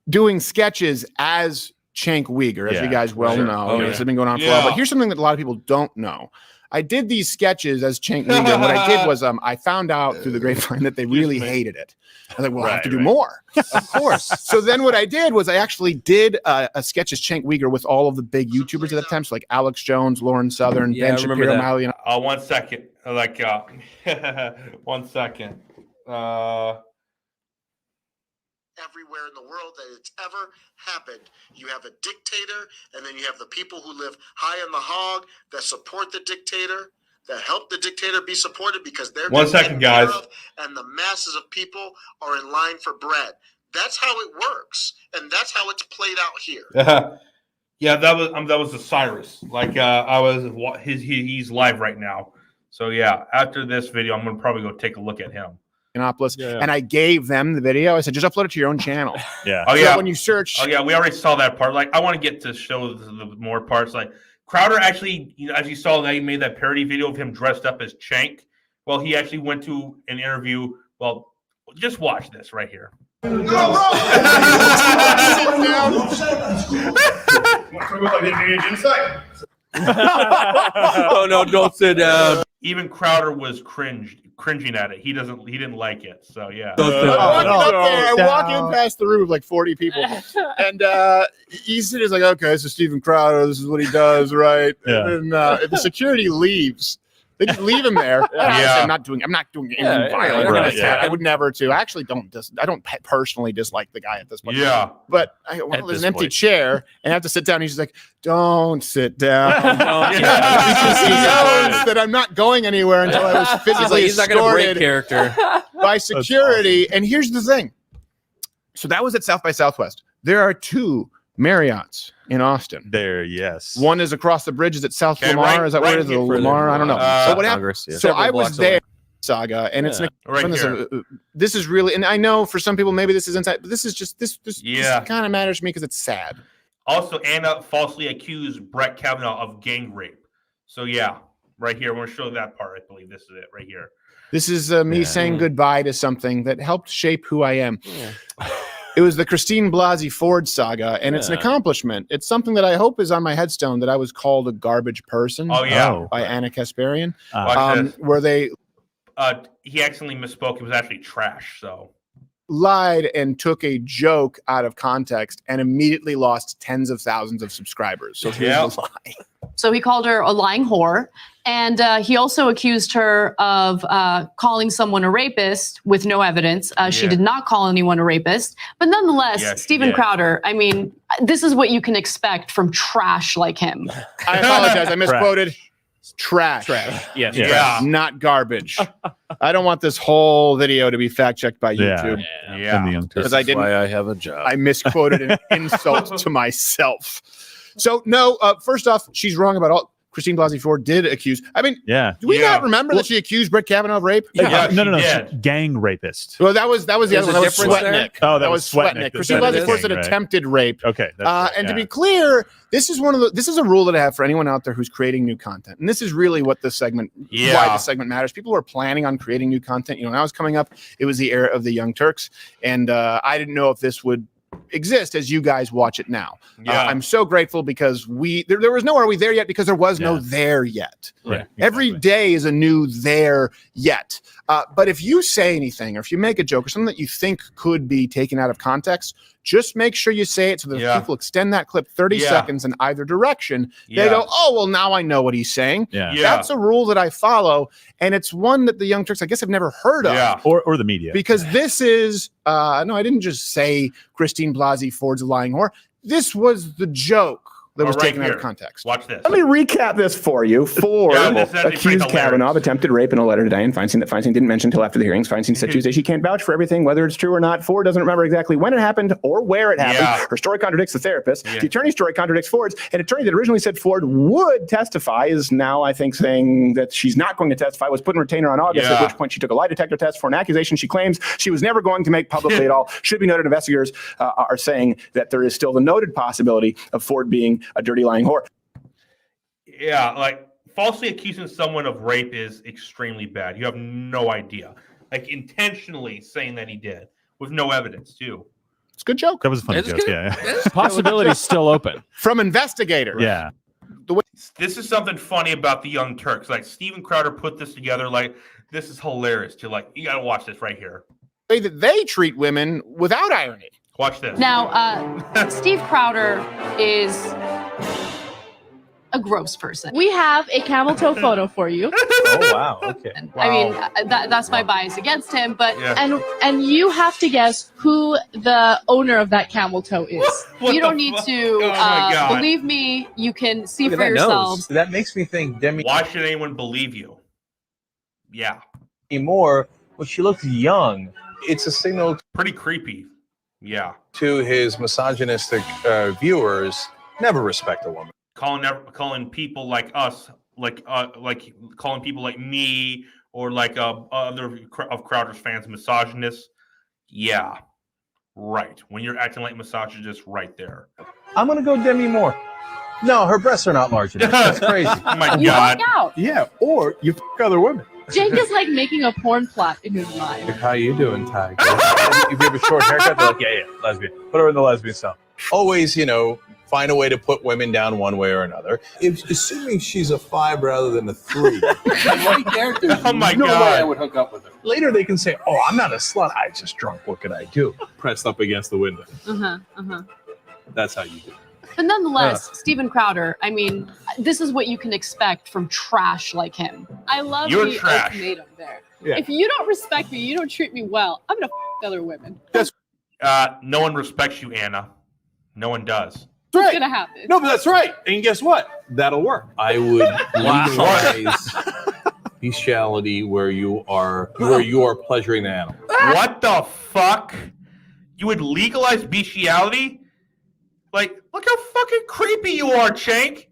Speaker 6: doing sketches as Cenk Uygur, as you guys well know. This has been going on for a while. But here's something that a lot of people don't know. I did these sketches as Cenk Uygur. What I did was I found out through the grapevine that they really hated it. I was like, well, I have to do more. Of course. So then what I did was I actually did a sketch as Cenk Uygur with all of the big YouTubers at that time. So like Alex Jones, Lauren Southern, Ben Shapiro, Miley. And
Speaker 1: 1 second. 1 second.
Speaker 3: Everywhere in the world that it's ever happened. You have a dictator, and then you have the people who live high on the hog that support the dictator, that help the dictator be supported because they're
Speaker 1: 1 second, guys.
Speaker 3: And the masses of people are in line for bread. That's how it works, and that's how it's played out here.
Speaker 1: Yeah, that was the Cyrus. Like he's live right now. So yeah, after this video, I'm gonna probably go take a look at him.
Speaker 6: And I gave them the video. I said, just upload it to your own channel.
Speaker 1: Yeah.
Speaker 6: Oh yeah. So when you search.
Speaker 1: Oh yeah, we already saw that part. Like I want to get to show the more parts. Like Crowder actually, as you saw, that he made that parody video of him dressed up as Cenk. Well, he actually went to an interview. Well, just watch this right here.
Speaker 21: Oh no, don't sit down.
Speaker 1: Even Crowder was cringing at it. He didn't like it. So yeah.
Speaker 6: I walk in past the room of like 40 people, and he's like, okay, so Steven Crowder, this is what he does, right?
Speaker 21: Yeah.
Speaker 6: And then the security leaves. They just leave him there. I'm not doing anything violent.
Speaker 21: Right, yeah.
Speaker 6: I would never to. I actually I don't personally dislike the guy at this point.
Speaker 1: Yeah.
Speaker 6: But there's an empty chair, and I have to sit down. He's just like, don't sit down. Because he knows that I'm not going anywhere until I was physically
Speaker 21: he's not going to break
Speaker 6: escorted
Speaker 21: character
Speaker 6: by security. And here's the thing. So that was at South by Southwest. There are 2 Marriott's in Austin.
Speaker 5: There, yes.
Speaker 6: One is across the bridge. Is it South
Speaker 1: Okay,
Speaker 6: Lamar?
Speaker 1: right-
Speaker 6: Is that
Speaker 1: right
Speaker 6: where it is?
Speaker 1: here.
Speaker 6: Lamar? I don't know. So what happened?
Speaker 21: Congress, yeah.
Speaker 6: So
Speaker 21: Several
Speaker 6: I was
Speaker 21: blocks
Speaker 6: there.
Speaker 21: away.
Speaker 6: Saga, and it's
Speaker 1: Right
Speaker 6: this is really, and I know for some people maybe this is inside, but this is just this
Speaker 1: Yeah.
Speaker 6: kind of matters to me because it's sad.
Speaker 1: Also, Anna falsely accused Brett Kavanaugh of gang rape. So yeah, right here. I want to show that part. I believe this is it right here.
Speaker 6: This is me saying goodbye to something that helped shape who I am. It was the Christine Blasey Ford saga, and it's an accomplishment. It's something that I hope is on my headstone, that I was called a garbage person.
Speaker 1: Oh, yeah.
Speaker 6: By Anna Kasparian.
Speaker 1: Watch this.
Speaker 6: Where they
Speaker 1: he accidentally misspoke. It was actually trash. So
Speaker 6: lied and took a joke out of context and immediately lost tens of thousands of subscribers. So here's the lie.
Speaker 9: So he called her a lying whore. And he also accused her of calling someone a rapist with no evidence. She did not call anyone a rapist. But nonetheless, Steven Crowder, I mean, this is what you can expect from trash like him.
Speaker 6: I apologize. I misquoted. Trash.
Speaker 21: Yes.
Speaker 6: Yeah. Not garbage. I don't want this whole video to be fact checked by YouTube. Because I didn't.
Speaker 21: Why I have a job.
Speaker 6: I misquoted an insult to myself. So no. First off, she's wrong about all. Christine Blasey Ford did accuse. I mean, do we not remember that she accused Brett Kavanaugh of rape?
Speaker 5: No. Gang rapist.
Speaker 6: Well, that was the other one. That was Sweatnick.
Speaker 5: Oh,
Speaker 6: that was Sweatnick. Christine Blasey Ford said attempted rape.
Speaker 5: Okay.
Speaker 6: And to be clear, this is this is a rule that I have for anyone out there who's creating new content. And this is really what this segment, why this segment matters. People who are planning on creating new content. You know, when I was coming up, it was the era of the Young Turks, and I didn't know if this would exist as you guys watch it now. I'm so grateful because there was no are we there yet, because there was no there yet.
Speaker 5: Right.
Speaker 6: Every day is a new there yet. But if you say anything, or if you make a joke or something that you think could be taken out of context, just make sure you say it so that if people extend that clip 30 seconds in either direction, they go, oh, well, now I know what he's saying. That's a rule that I follow. And it's one that the Young Turks, I guess, have never heard of.
Speaker 5: Or the media.
Speaker 6: Because this is, no, I didn't just say Christine Blasey Ford's a lying whore. This was the joke. that was
Speaker 1: right
Speaker 6: taken out
Speaker 1: here.
Speaker 6: of context.
Speaker 1: Watch this.
Speaker 14: Let me recap this for you. Ford
Speaker 1: this is actually
Speaker 14: accused
Speaker 1: pretty
Speaker 14: Kavanaugh of attempted rape in a letter to Dianne Feinstein that Feinstein didn't mention until after the hearings. Feinstein said Tuesday she can't vouch for everything, whether it's true or not. Ford doesn't remember exactly when it happened or where it happened.
Speaker 1: Yeah.
Speaker 14: Her story contradicts the therapist. The attorney's story contradicts Ford's. An attorney that originally said Ford would testify is now, I think, saying that she's not going to testify, was put in retainer on August, at which point she took a lie detector test for an accusation she claims she was never going to make publicly at all. Should be noted, investigators are saying that there is still the noted possibility of Ford being a dirty, lying whore.
Speaker 1: Yeah, like falsely accusing someone of rape is extremely bad. You have no idea. Like intentionally saying that he did with no evidence, too.
Speaker 6: It's a good joke.
Speaker 5: That was a funny joke. Yeah.
Speaker 4: Possibility's still open.
Speaker 6: From investigators.
Speaker 5: Yeah.
Speaker 1: This is something funny about the Young Turks. Like Steven Crowder put this together. Like this is hilarious. To like, you got to watch this right here.
Speaker 6: The way that they treat women without irony.
Speaker 1: Watch this.
Speaker 22: Now, Steve Crowder is a gross person. We have a camel toe photo for you.
Speaker 4: Oh wow. Okay.
Speaker 22: I mean, that's my bias against him, but
Speaker 1: Yeah.
Speaker 22: and you have to guess who the owner of that camel toe is.
Speaker 1: What
Speaker 22: You don't
Speaker 1: the
Speaker 22: need
Speaker 1: fuck?
Speaker 22: to
Speaker 1: Oh my God.
Speaker 22: believe me. You can see
Speaker 4: Look at
Speaker 22: for
Speaker 4: that
Speaker 22: yourselves.
Speaker 4: nose. That makes me think Demi
Speaker 1: Why should anyone believe you? Yeah.
Speaker 4: Moore, well, she looks young. It's a signal
Speaker 1: Pretty creepy. Yeah.
Speaker 19: To his misogynistic viewers, never respect a woman.
Speaker 1: Calling people like us, like calling people like me or like other of Crowder's fans misogynists. Yeah. Right. When you're acting like misogynist right there.
Speaker 4: I'm gonna go Demi Moore. No, her breasts are not large enough. That's crazy.
Speaker 1: Oh my
Speaker 22: You
Speaker 1: God.
Speaker 22: walk out.
Speaker 4: Yeah, or you f other women.
Speaker 22: Jake is like making a porn plot in his mind.
Speaker 4: How you doing, Ty? If you have a short haircut, they're like, yeah, lesbian. Put her in the lesbian cell.
Speaker 19: Always, find a way to put women down one way or another. Assuming she's a 5 rather than a 3.
Speaker 21: Right there, there's
Speaker 1: Oh my
Speaker 21: no
Speaker 1: God.
Speaker 21: way I would hook up with her.
Speaker 4: Later, they can say, "Oh, I'm not a slut. I just drunk. What could I do?" Pressed up against the window. That's how you do it.
Speaker 22: But nonetheless, Steven Crowder, I mean, this is what you can expect from trash like him. I love
Speaker 1: You're
Speaker 22: the
Speaker 1: trash.
Speaker 22: ultimatum there.
Speaker 4: Yeah.
Speaker 22: If you don't respect me, you don't treat me well, I'm going to other women.
Speaker 1: No one respects you, Anna. No one does.
Speaker 22: What's going to happen?
Speaker 4: No, but that's right. And guess what? That'll work.
Speaker 19: I would legalize bestiality where you are pleasuring the animal.
Speaker 1: What the fuck? You would legalize bestiality? Like, look how fucking creepy you are, Chank.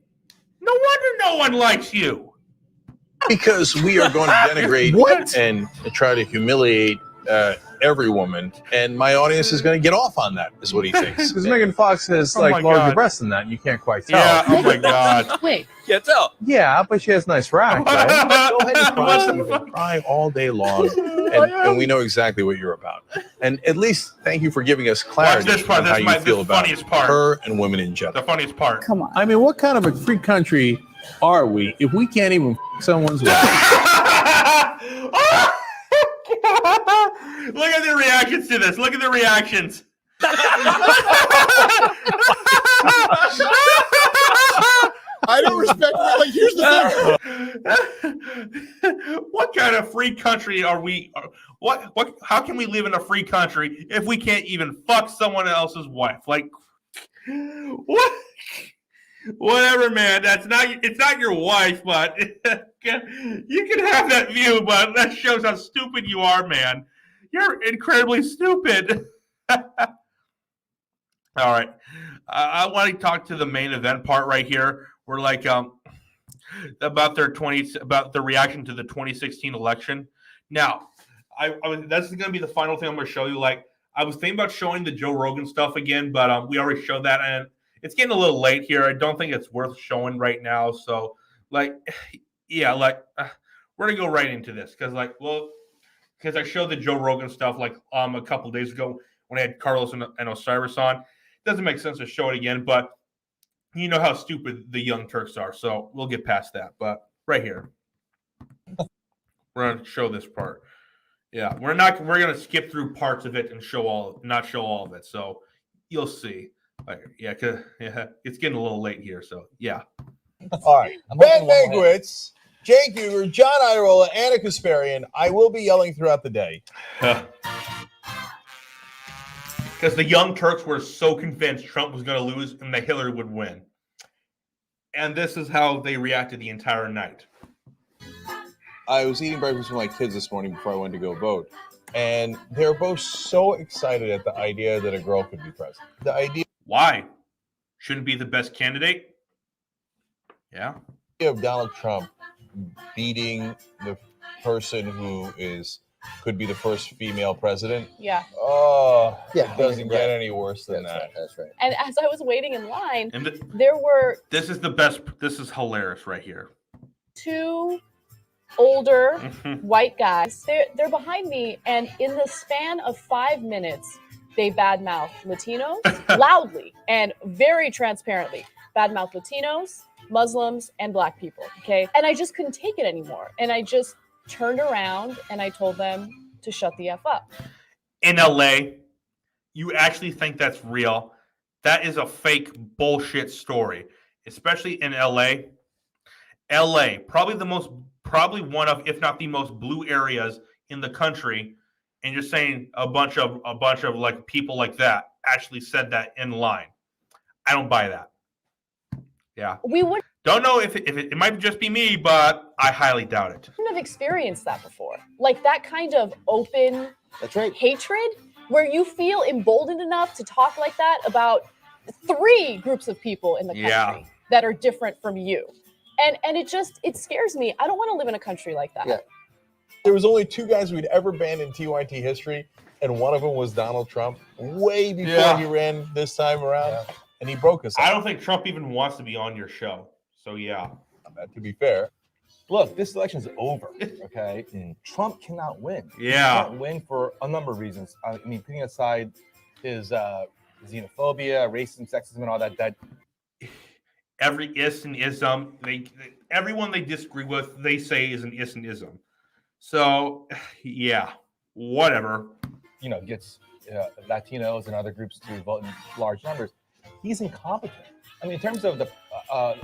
Speaker 1: No wonder no one likes you.
Speaker 19: Because we are going to denigrate and try to humiliate every woman, and my audience is going to get off on that, is what he thinks.
Speaker 4: Because Megan Fox has
Speaker 1: Oh my
Speaker 4: like larger
Speaker 1: God.
Speaker 4: breasts than that. And you can't quite tell.
Speaker 1: Yeah, oh my God.
Speaker 22: Wait,
Speaker 21: Can't tell.
Speaker 4: Yeah, but she has nice rack. Right?
Speaker 19: Go ahead and cry, Stephen. Cry all day long, and we know exactly what you're about. And at least thank you for giving us clarity
Speaker 1: Watch this part.
Speaker 19: on how
Speaker 1: This
Speaker 19: you
Speaker 1: is
Speaker 19: feel
Speaker 1: the
Speaker 19: about
Speaker 1: funniest part.
Speaker 19: her and women in general.
Speaker 1: The funniest part.
Speaker 22: come on.
Speaker 4: I mean, what kind of a free country are we if we can't even f- someone's wife?
Speaker 1: Look at the reactions to this. Look at the reactions.
Speaker 6: I don't respect that. Like, here's the thing.
Speaker 1: What kind of free country are we? What? How can we live in a free country if we can't even fuck someone else's wife? Like, what? Whatever, man. It's not your wife, but you can have that view. But that shows how stupid you are, man. You're incredibly stupid. All right. I want to talk to the main event part right here. We're like about the reaction to the 2016 election. Now, that's going to be the final thing I'm going to show you. Like, I was thinking about showing the Joe Rogan stuff again, but we already showed that, and it's getting a little late here. I don't think it's worth showing right now. So, like, yeah, like we're gonna go right into this because I showed the Joe Rogan stuff like a couple days ago when I had Carlos and Osiris on. It doesn't make sense to show it again, but you know how stupid the Young Turks are, so we'll get past that. But right here, we're gonna show this part. Yeah, we're gonna skip through parts of it and not show all of it. So you'll see. Yeah, it's getting a little late here. So yeah.
Speaker 19: All right. Ben Mankiewicz, Jake Uger, John Irola, Anna Kasparian. I will be yelling throughout the day.
Speaker 1: Because the Young Turks were so convinced Trump was going to lose and that Hillary would win. And this is how they reacted the entire night.
Speaker 19: I was eating breakfast with my kids this morning before I went to go vote, and they're both so excited at the idea that a girl could be president. The idea.
Speaker 1: Why? Shouldn't be the best candidate? Yeah.
Speaker 19: Of Donald Trump beating the person who could be the first female president.
Speaker 22: Yeah.
Speaker 19: Oh,
Speaker 7: yeah,
Speaker 19: it doesn't get any worse than that.
Speaker 7: That's right.
Speaker 22: And as I was waiting in line,
Speaker 1: And
Speaker 22: there were
Speaker 1: this is the best. This is hilarious right here.
Speaker 22: 2 older white guys. They're behind me, and in the span of 5 minutes, they badmouth Latinos loudly and very transparently. Badmouth Latinos, Muslims, and Black people. Okay, and I just couldn't take it anymore, and I just turned around and I told them to shut the F up.
Speaker 1: In LA, you actually think that's real? That is a fake bullshit story, especially in LA. LA, probably one of, if not the most blue areas in the country, and you're saying a bunch of like people like that actually said that in line. I don't buy that. Yeah.
Speaker 22: We would
Speaker 1: Don't know if it might just be me, but I highly doubt it.
Speaker 22: have experienced that before. Like that kind of open hatred where you feel emboldened enough to talk like that about 3 groups of people in the country that are different from you. And it scares me. I don't want to live in a country like that.
Speaker 19: Yeah. There was only 2 guys we'd ever banned in TYT history, and one of them was Donald Trump, way before he ran this time around, and he broke us.
Speaker 1: I don't think Trump even wants to be on your show. So yeah.
Speaker 19: To be fair.
Speaker 8: Look, this election's over, okay? Trump cannot win.
Speaker 1: Yeah.
Speaker 8: He can't win for a number of reasons. I mean, putting aside his xenophobia, racism, sexism, and all that
Speaker 1: every is and ism, everyone they disagree with, they say is an is and ism. So, yeah, whatever.
Speaker 8: Gets Latinos and other groups to vote in large numbers. He's incompetent. I mean, in terms of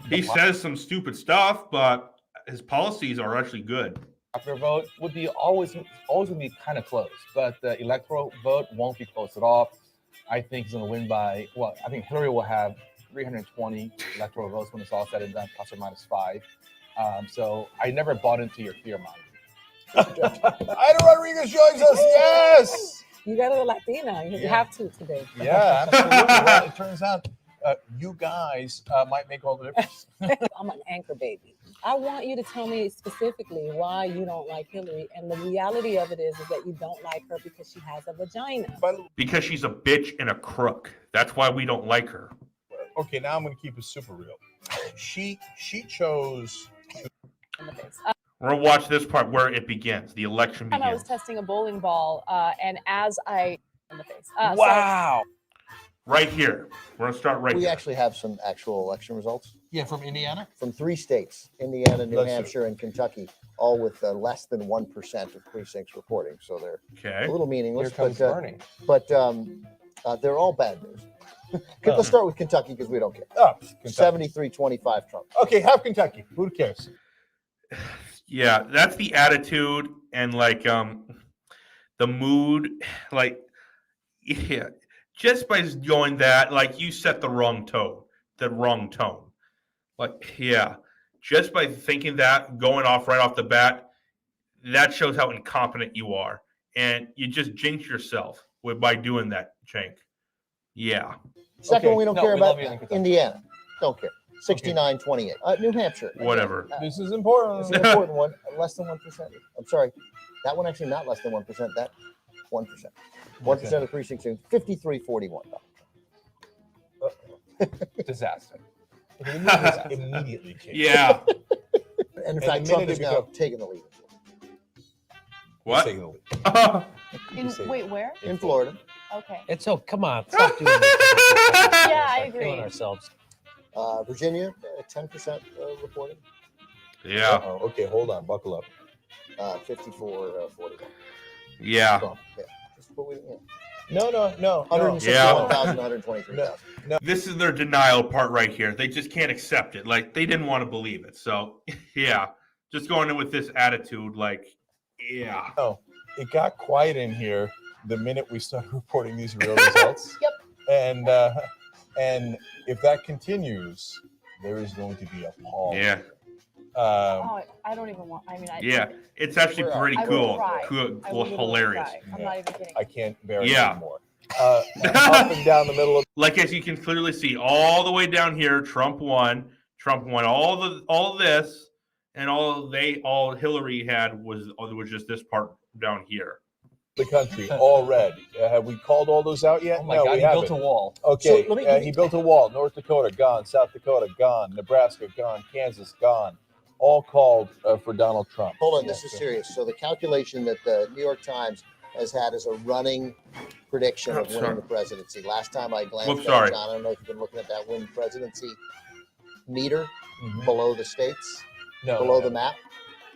Speaker 1: he says some stupid stuff, but his policies are actually good.
Speaker 8: Popular vote would be always would be kind of close, but the electoral vote won't be close at all. I think he's going to win by I think Hillary will have 320 electoral votes when it's all said and done, plus or minus 5. So I never bought into your fear mongering.
Speaker 19: Ida Rodriguez joins us. Yes.
Speaker 23: You got a Latina. You have to today.
Speaker 19: Yeah, absolutely. Well, it turns out you guys might make all the difference.
Speaker 23: I'm an anchor baby. I want you to tell me specifically why you don't like Hillary. And the reality of it is that you don't like her because she has a vagina.
Speaker 1: Because she's a bitch and a crook. That's why we don't like her.
Speaker 19: Okay, now I'm going to keep it super real. She chose.
Speaker 1: We're going to watch this part where it begins. The election begins.
Speaker 22: I was testing a bowling ball, and as I in the face.
Speaker 1: Wow. Right here. We're going to start right
Speaker 7: We
Speaker 1: here.
Speaker 7: actually have some actual election results.
Speaker 19: Yeah, from Indiana?
Speaker 7: From 3 states, Indiana, New
Speaker 19: Let's see.
Speaker 7: Hampshire, and Kentucky, all with less than 1% of precincts reporting. So they're a little meaningless.
Speaker 8: Here comes Bernie.
Speaker 7: But they're all bad news. Let's start with Kentucky because we don't care.
Speaker 19: Oh,
Speaker 7: 73-25 Trump.
Speaker 19: Okay, have Kentucky. Who cares?
Speaker 1: Yeah, that's the attitude and like the mood. Like, yeah, just by going that, like you set the wrong tone. Like, yeah, just by thinking that, going off right off the bat, that shows how incompetent you are, and you just jinx yourself by doing that, Cenk. Yeah.
Speaker 7: Second one we don't care about, Indiana. Don't care. 69-28. New Hampshire.
Speaker 1: Whatever.
Speaker 7: This is important. This is an important one. Less than 1%. I'm sorry. That one actually not less than 1%. That 1%. 1% of the precincts in 53-41.
Speaker 8: Disaster.
Speaker 19: Immediately changed.
Speaker 1: Yeah.
Speaker 7: And in fact, Trump is now taking the lead.
Speaker 1: What?
Speaker 19: Taking the lead.
Speaker 22: Wait, where?
Speaker 7: In Florida.
Speaker 22: Okay.
Speaker 24: And so, come on, stop doing this.
Speaker 22: Yeah, I
Speaker 24: Killing
Speaker 22: agree.
Speaker 24: ourselves.
Speaker 7: Virginia, 10% reporting.
Speaker 1: Yeah.
Speaker 19: Okay, hold on. Buckle up.
Speaker 7: 54-41.
Speaker 1: Yeah.
Speaker 7: Trump. Yeah. Just what we,
Speaker 19: No.
Speaker 7: 161,000, 123,000.
Speaker 19: No.
Speaker 1: This is their denial part right here. They just can't accept it. Like, they didn't want to believe it. So, yeah, just going in with this attitude, like, yeah.
Speaker 19: No, it got quiet in here the minute we started reporting these real results.
Speaker 22: Yep.
Speaker 19: And if that continues, there is going to be a pause.
Speaker 1: Yeah.
Speaker 22: Oh, I don't even want. I mean,
Speaker 1: it's actually pretty cool.
Speaker 22: Cool,
Speaker 1: hilarious.
Speaker 22: I'm not even kidding.
Speaker 19: I can't bear it
Speaker 1: Yeah.
Speaker 19: anymore. Up and down the middle of
Speaker 1: Like as you can clearly see, all the way down here, Trump won. Trump won all this, and all Hillary had was just this part down here.
Speaker 19: the country, all red. Have we called all those out yet?
Speaker 8: Oh my
Speaker 19: no,
Speaker 8: God,
Speaker 19: we
Speaker 8: he
Speaker 19: haven't.
Speaker 8: built a wall.
Speaker 19: Okay,
Speaker 8: So
Speaker 19: he built a wall. North Dakota, gone. South Dakota, gone. Nebraska, gone. Kansas, gone. All called for Donald Trump.
Speaker 7: Hold on, this is serious. So the calculation that the New York Times has had as a running prediction of winning the presidency. Last time I glanced at it, John, I don't know if you've been looking at that win presidency meter below the states, below the map.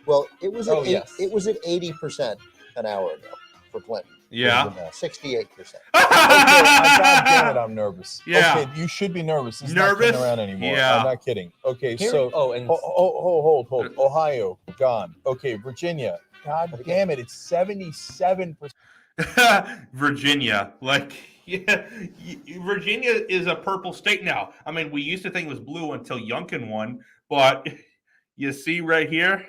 Speaker 7: Well, it was it was at 80% an hour ago for Clinton.
Speaker 1: Yeah.
Speaker 7: 68%.
Speaker 19: God damn it, I'm nervous.
Speaker 1: Yeah.
Speaker 19: Okay, you should be nervous. It's
Speaker 1: Nervous?
Speaker 19: not kidding around anymore.
Speaker 1: Yeah.
Speaker 19: I'm not kidding. Okay,
Speaker 8: Here-
Speaker 19: so
Speaker 8: oh, and-
Speaker 19: hold. Ohio, gone. Okay, Virginia. God damn it, it's 77%.
Speaker 1: Virginia, Virginia is a purple state now. I mean, we used to think it was blue until Youngkin won, but you see right here.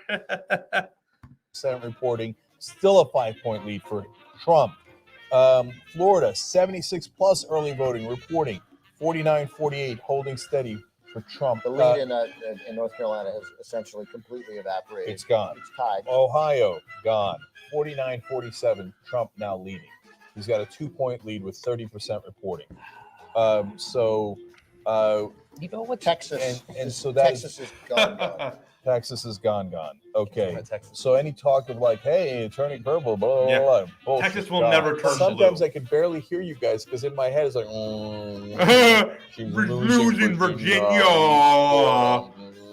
Speaker 19: Senate reporting, still a 5-point lead for Trump. Florida, 76 plus early voting reporting, 49-48 holding steady for Trump.
Speaker 7: The lead in North Carolina has essentially completely evaporated.
Speaker 19: It's gone.
Speaker 7: It's tied.
Speaker 19: Ohio, gone. 49-47, Trump now leading. He's got a 2-point lead with 30% reporting.
Speaker 7: You know what? Texas.
Speaker 19: And so that
Speaker 7: Texas is gone.
Speaker 19: Texas is gone. Okay. So any talk of like, hey, turning purple, blah, blah, blah. Bullshit,
Speaker 1: Texas will
Speaker 19: gone.
Speaker 1: never turn
Speaker 19: Sometimes
Speaker 1: blue.
Speaker 19: I can barely hear you guys because in my head it's like, she's
Speaker 1: losing Virginia,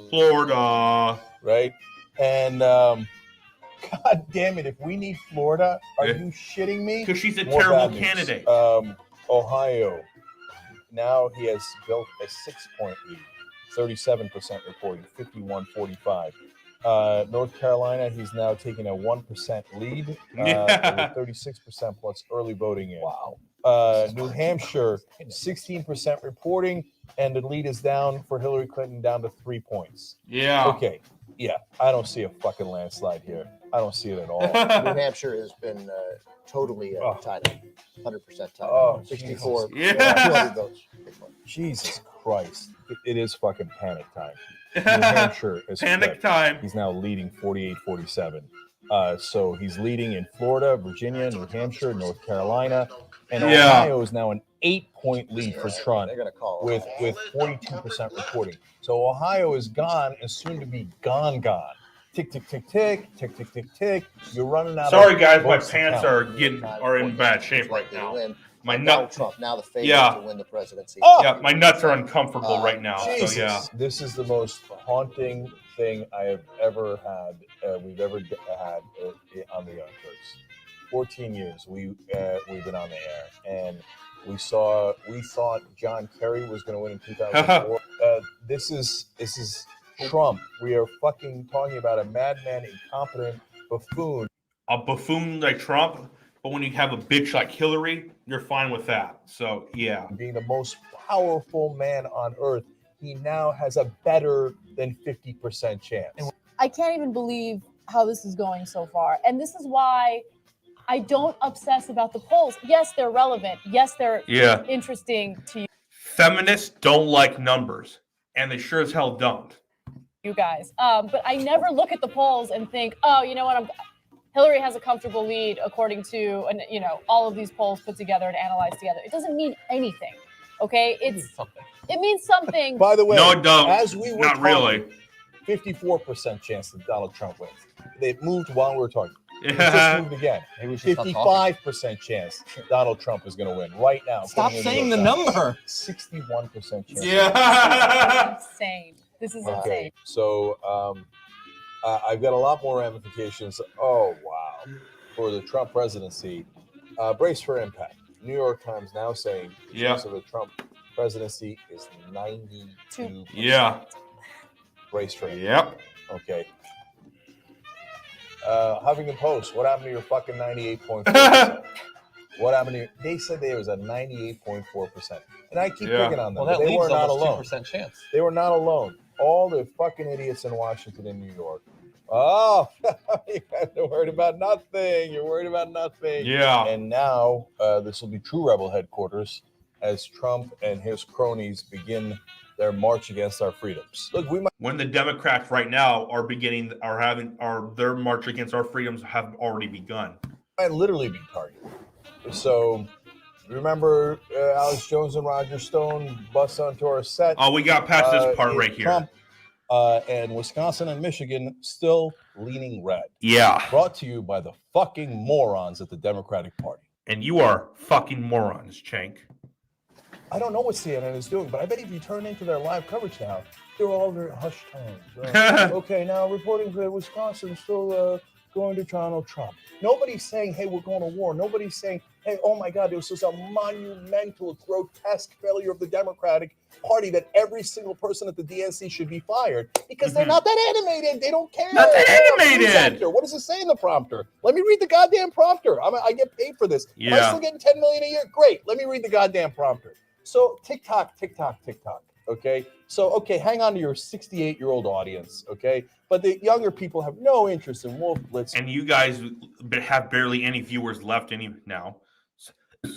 Speaker 1: Florida.
Speaker 19: Right? And God damn it, if we need Florida, are you shitting me?
Speaker 1: Because she's a
Speaker 19: More
Speaker 1: terrible
Speaker 19: bad news.
Speaker 1: candidate.
Speaker 19: Ohio. Now he has built a 6-point lead. 37% reporting, 51-45. North Carolina, he's now taking a 1% lead, with 36% plus early voting in. Wow. New Hampshire, 16% reporting, and the lead is down for Hillary Clinton down to 3 points.
Speaker 1: Yeah.
Speaker 19: Okay. Yeah, I don't see a fucking landslide here. I don't see it at all.
Speaker 7: New Hampshire has been totally tied up. 100% tied up. 64.
Speaker 19: Jesus.
Speaker 7: 200 votes.
Speaker 19: Jesus Christ. It is fucking panic time. New Hampshire is
Speaker 1: Panic
Speaker 19: flipped.
Speaker 1: time.
Speaker 19: He's now leading 48-47. So he's leading in Florida, Virginia, New Hampshire, North Carolina, and Ohio is now an 8-point lead for Trump with 42% reporting. So Ohio is gone and soon to be gone. Tick, tick, tick, tick, tick, tick, tick, tick. You're running out.
Speaker 1: Sorry,
Speaker 19: of
Speaker 1: guys, my
Speaker 19: votes to
Speaker 1: pants
Speaker 19: count.
Speaker 1: are in bad shape right now. My
Speaker 7: Donald
Speaker 1: nuts.
Speaker 7: Trump now the favorite to win the presidency.
Speaker 1: Yeah, my nuts are uncomfortable right now.
Speaker 19: Jesus.
Speaker 1: So yeah.
Speaker 19: This is the most haunting thing I have ever had. We've ever had on the Young Turks. 14 years we've been on the air, and we thought John Kerry was going to win in 2004. This is Trump. We are fucking talking about a madman, incompetent buffoon.
Speaker 1: A buffoon like Trump, but when you have a bitch like Hillary, you're fine with that. So yeah.
Speaker 19: Being the most powerful man on earth, he now has a better than 50% chance.
Speaker 22: I can't even believe how this is going so far. And this is why I don't obsess about the polls. Yes, they're relevant. Yes, they're interesting to
Speaker 1: Feminists don't like numbers, and they sure as hell don't.
Speaker 22: you guys. But I never look at the polls and think, oh, you know what? Hillary has a comfortable lead according to, all of these polls put together and analyzed together. It doesn't mean anything. Okay, it means something.
Speaker 19: By the way,
Speaker 1: No, it don't.
Speaker 19: as we were
Speaker 1: Not
Speaker 19: talking,
Speaker 1: really.
Speaker 19: 54% chance that Donald Trump wins. It moved while we were talking. It
Speaker 1: Yeah.
Speaker 19: just moved again.
Speaker 8: Maybe we should stop talking.
Speaker 19: 55% chance Donald Trump is going to win right now.
Speaker 8: Stop saying the number.
Speaker 19: 61% chance.
Speaker 1: Yeah.
Speaker 22: Insane. This is
Speaker 19: Okay,
Speaker 22: insane.
Speaker 19: so I've got a lot more ramifications. Oh, wow. For the Trump presidency, brace for impact. New York Times now saying the chance of a Trump presidency is 92%.
Speaker 1: Yeah.
Speaker 19: Brace for impact.
Speaker 1: Yep.
Speaker 19: Okay. Huffington Post, what happened to your fucking 98.4%? What happened to your, they said there was a 98.4%. And I keep picking on them.
Speaker 8: Well, that
Speaker 19: they
Speaker 8: leaves
Speaker 19: were not
Speaker 8: almost
Speaker 19: alone.
Speaker 8: 2% chance.
Speaker 19: They were not alone. All the fucking idiots in Washington and New York. Oh, you guys are worried about nothing. You're worried about nothing.
Speaker 1: Yeah.
Speaker 19: And now this will be true rebel headquarters as Trump and his cronies begin their march against our freedoms. Look, we might.
Speaker 1: When the Democrats right now their march against our freedoms have already begun.
Speaker 19: Might literally be targeted. So remember Alex Jones and Roger Stone bust onto our set.
Speaker 1: Oh, we got past this part right here.
Speaker 19: Trump and Wisconsin and Michigan still leaning red.
Speaker 1: Yeah.
Speaker 19: Brought to you by the fucking morons at the Democratic Party.
Speaker 1: And you are fucking morons, Chank.
Speaker 19: I don't know what CNN is doing, but I bet if you turn into their live coverage now, they're all very hushed tones. Okay, now reporting that Wisconsin still going to Donald Trump. Nobody's saying, hey, we're going to war. Nobody's saying, hey, oh my God, this was a monumental, grotesque failure of the Democratic Party that every single person at the DNC should be fired because they're not that animated. They don't care.
Speaker 1: Not that animated.
Speaker 19: What does it say in the prompter? Let me read the goddamn prompter. I get paid for this. Am I still getting $10 million a year? Great. Let me read the goddamn prompter. So TikTok. Okay. So, okay, hang on to your 68-year-old audience. Okay. But the younger people have no interest in Wolf Blitz.
Speaker 1: And you guys have barely any viewers left now.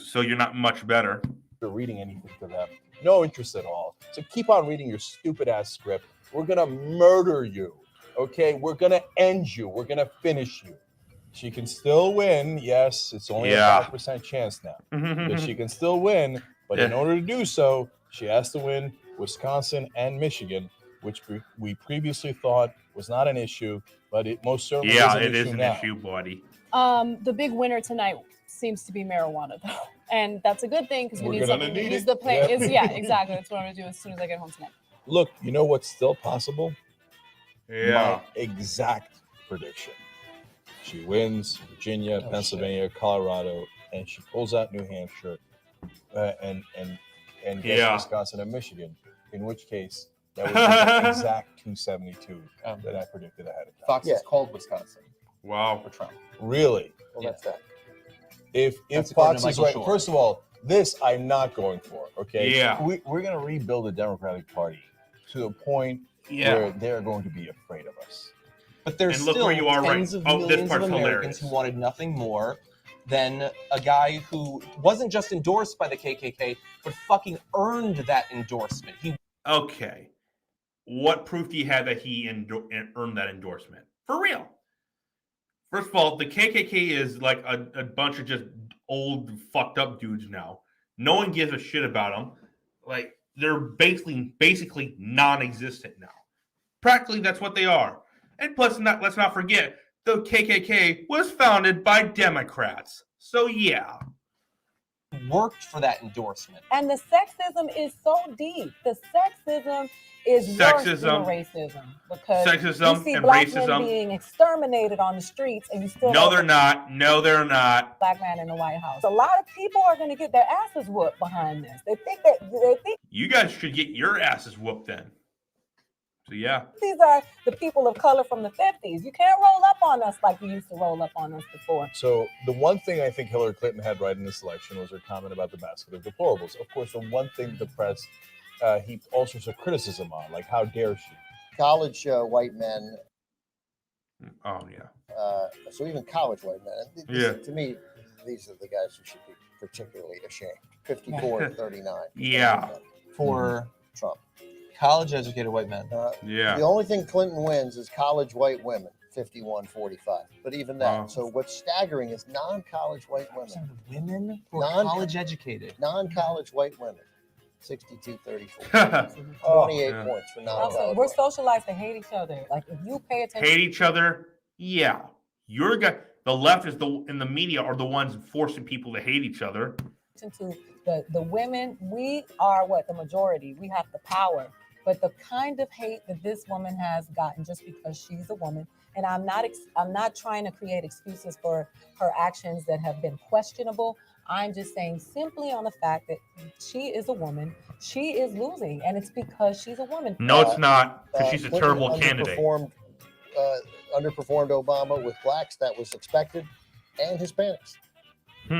Speaker 1: So you're not much better.
Speaker 19: You're reading anything to them. No interest at all. So keep on reading your stupid ass script. We're going to murder you. Okay. We're going to end you. We're going to finish you. She can still win. Yes. It's only a 5% chance now. But she can still win. But in order to do so, she has to win Wisconsin and Michigan, which we previously thought was not an issue, but it most certainly is an issue now.
Speaker 1: Issue, buddy.
Speaker 22: The big winner tonight seems to be marijuana, though, and that's a good thing because we need something to use the play. Yeah, exactly. That's what I'm gonna do as soon as I get home tonight.
Speaker 19: Look, you know what's still possible?
Speaker 1: Yeah.
Speaker 19: My exact prediction. She wins Virginia, Pennsylvania, Colorado, and she pulls out New Hampshire, and gets Wisconsin and Michigan. In which case, that would be the exact 272 that I predicted ahead of time.
Speaker 8: Fox has called Wisconsin.
Speaker 1: Wow.
Speaker 8: For Trump.
Speaker 19: Really?
Speaker 8: Well, that's that.
Speaker 19: If Fox is right, first of all, this I'm not going for. Okay.
Speaker 1: Yeah.
Speaker 19: We're going to rebuild the Democratic Party to a point where they're going to be afraid of us.
Speaker 2: But there's
Speaker 1: and look
Speaker 2: still
Speaker 1: where you are
Speaker 2: tens of millions of Americans who wanted nothing more than a guy who wasn't just endorsed by the KKK, but fucking earned that endorsement.
Speaker 1: Okay. What proof do you have that he earned that endorsement? For real. First of all, the KKK is like a bunch of just old, fucked up dudes now. No one gives a shit about them. Like, they're basically non-existent now. Practically, that's what they are. And plus, let's not forget, the KKK was founded by Democrats. So, yeah.
Speaker 2: Worked for that endorsement.
Speaker 23: And the sexism is so deep. The sexism is worse than racism because you see black men being exterminated on the streets, and you still
Speaker 1: they're not. No, they're not.
Speaker 23: Black man in the White House. A lot of people are going to get their asses whooped behind this. They think
Speaker 1: you guys should get your asses whooped then. So yeah,
Speaker 23: these are the people of color from the 50s. You can't roll up on us like you used to roll up on us before.
Speaker 19: So the one thing I think Hillary Clinton had right in this election was her comment about the basket of deplorables. Of course, the one thing the press heaped all sorts of criticism on, like how dare she?
Speaker 7: College white men.
Speaker 1: Oh yeah.
Speaker 7: So even college white men. To me, these are the guys who should be particularly ashamed. 54-39.
Speaker 1: Yeah.
Speaker 2: For
Speaker 7: Trump.
Speaker 2: College-educated white men.
Speaker 7: The only thing Clinton wins is college white women, 51-45. But even that. So what's staggering is non-college white women.
Speaker 2: Women who are college-educated.
Speaker 7: Non-college white women, 62-34. 28 points for non-college.
Speaker 23: We're socialized to hate each other. Like if you pay attention.
Speaker 1: Hate each other. Yeah. The left is in the media are the ones forcing people to hate each other.
Speaker 23: To the women, we are the majority. We have the power. But the kind of hate that this woman has gotten just because she's a woman, and I'm not trying to create excuses for her actions that have been questionable. I'm just saying simply on the fact that she is a woman, she is losing, and it's because she's a woman.
Speaker 1: No, it's not, because she's a terrible candidate.
Speaker 7: Underperformed Obama with blacks, that was expected, and Hispanics.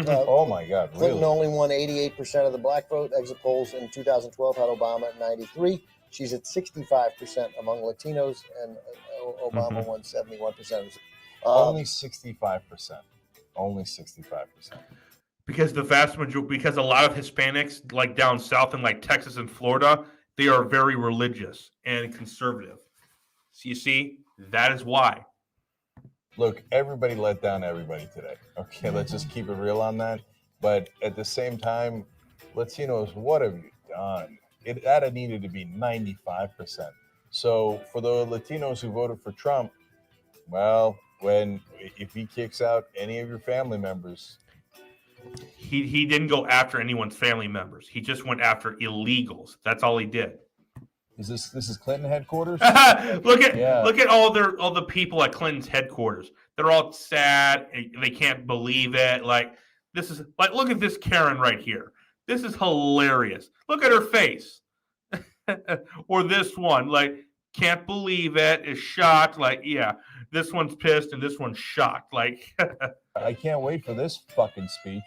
Speaker 19: Oh my God,
Speaker 7: Clinton
Speaker 19: really?
Speaker 7: only won 88% of the black vote. Exit polls in 2012 had Obama at 93. She's at 65% among Latinos, and Obama won 71%.
Speaker 19: Only 65%. Only 65%.
Speaker 1: Because the vast majority, because a lot of Hispanics, like down south in like Texas and Florida, they are very religious and conservative. So you see, that is why.
Speaker 19: Look, everybody let down everybody today. Okay, let's just keep it real on that. But at the same time, Latinos, what have you done? That had needed to be 95%. So for the Latinos who voted for Trump, well, if he kicks out any of your family members,
Speaker 1: He didn't go after anyone's family members. He just went after illegals. That's all he did.
Speaker 19: This is Clinton headquarters?
Speaker 1: look at all the people at Clinton's headquarters. They're all sad. They can't believe it. Like look at this Karen right here. This is hilarious. Look at her face. Or this one, like, can't believe it, is shocked. Like, yeah, this one's pissed and this one's shocked. Like,
Speaker 19: I can't wait for this fucking speech.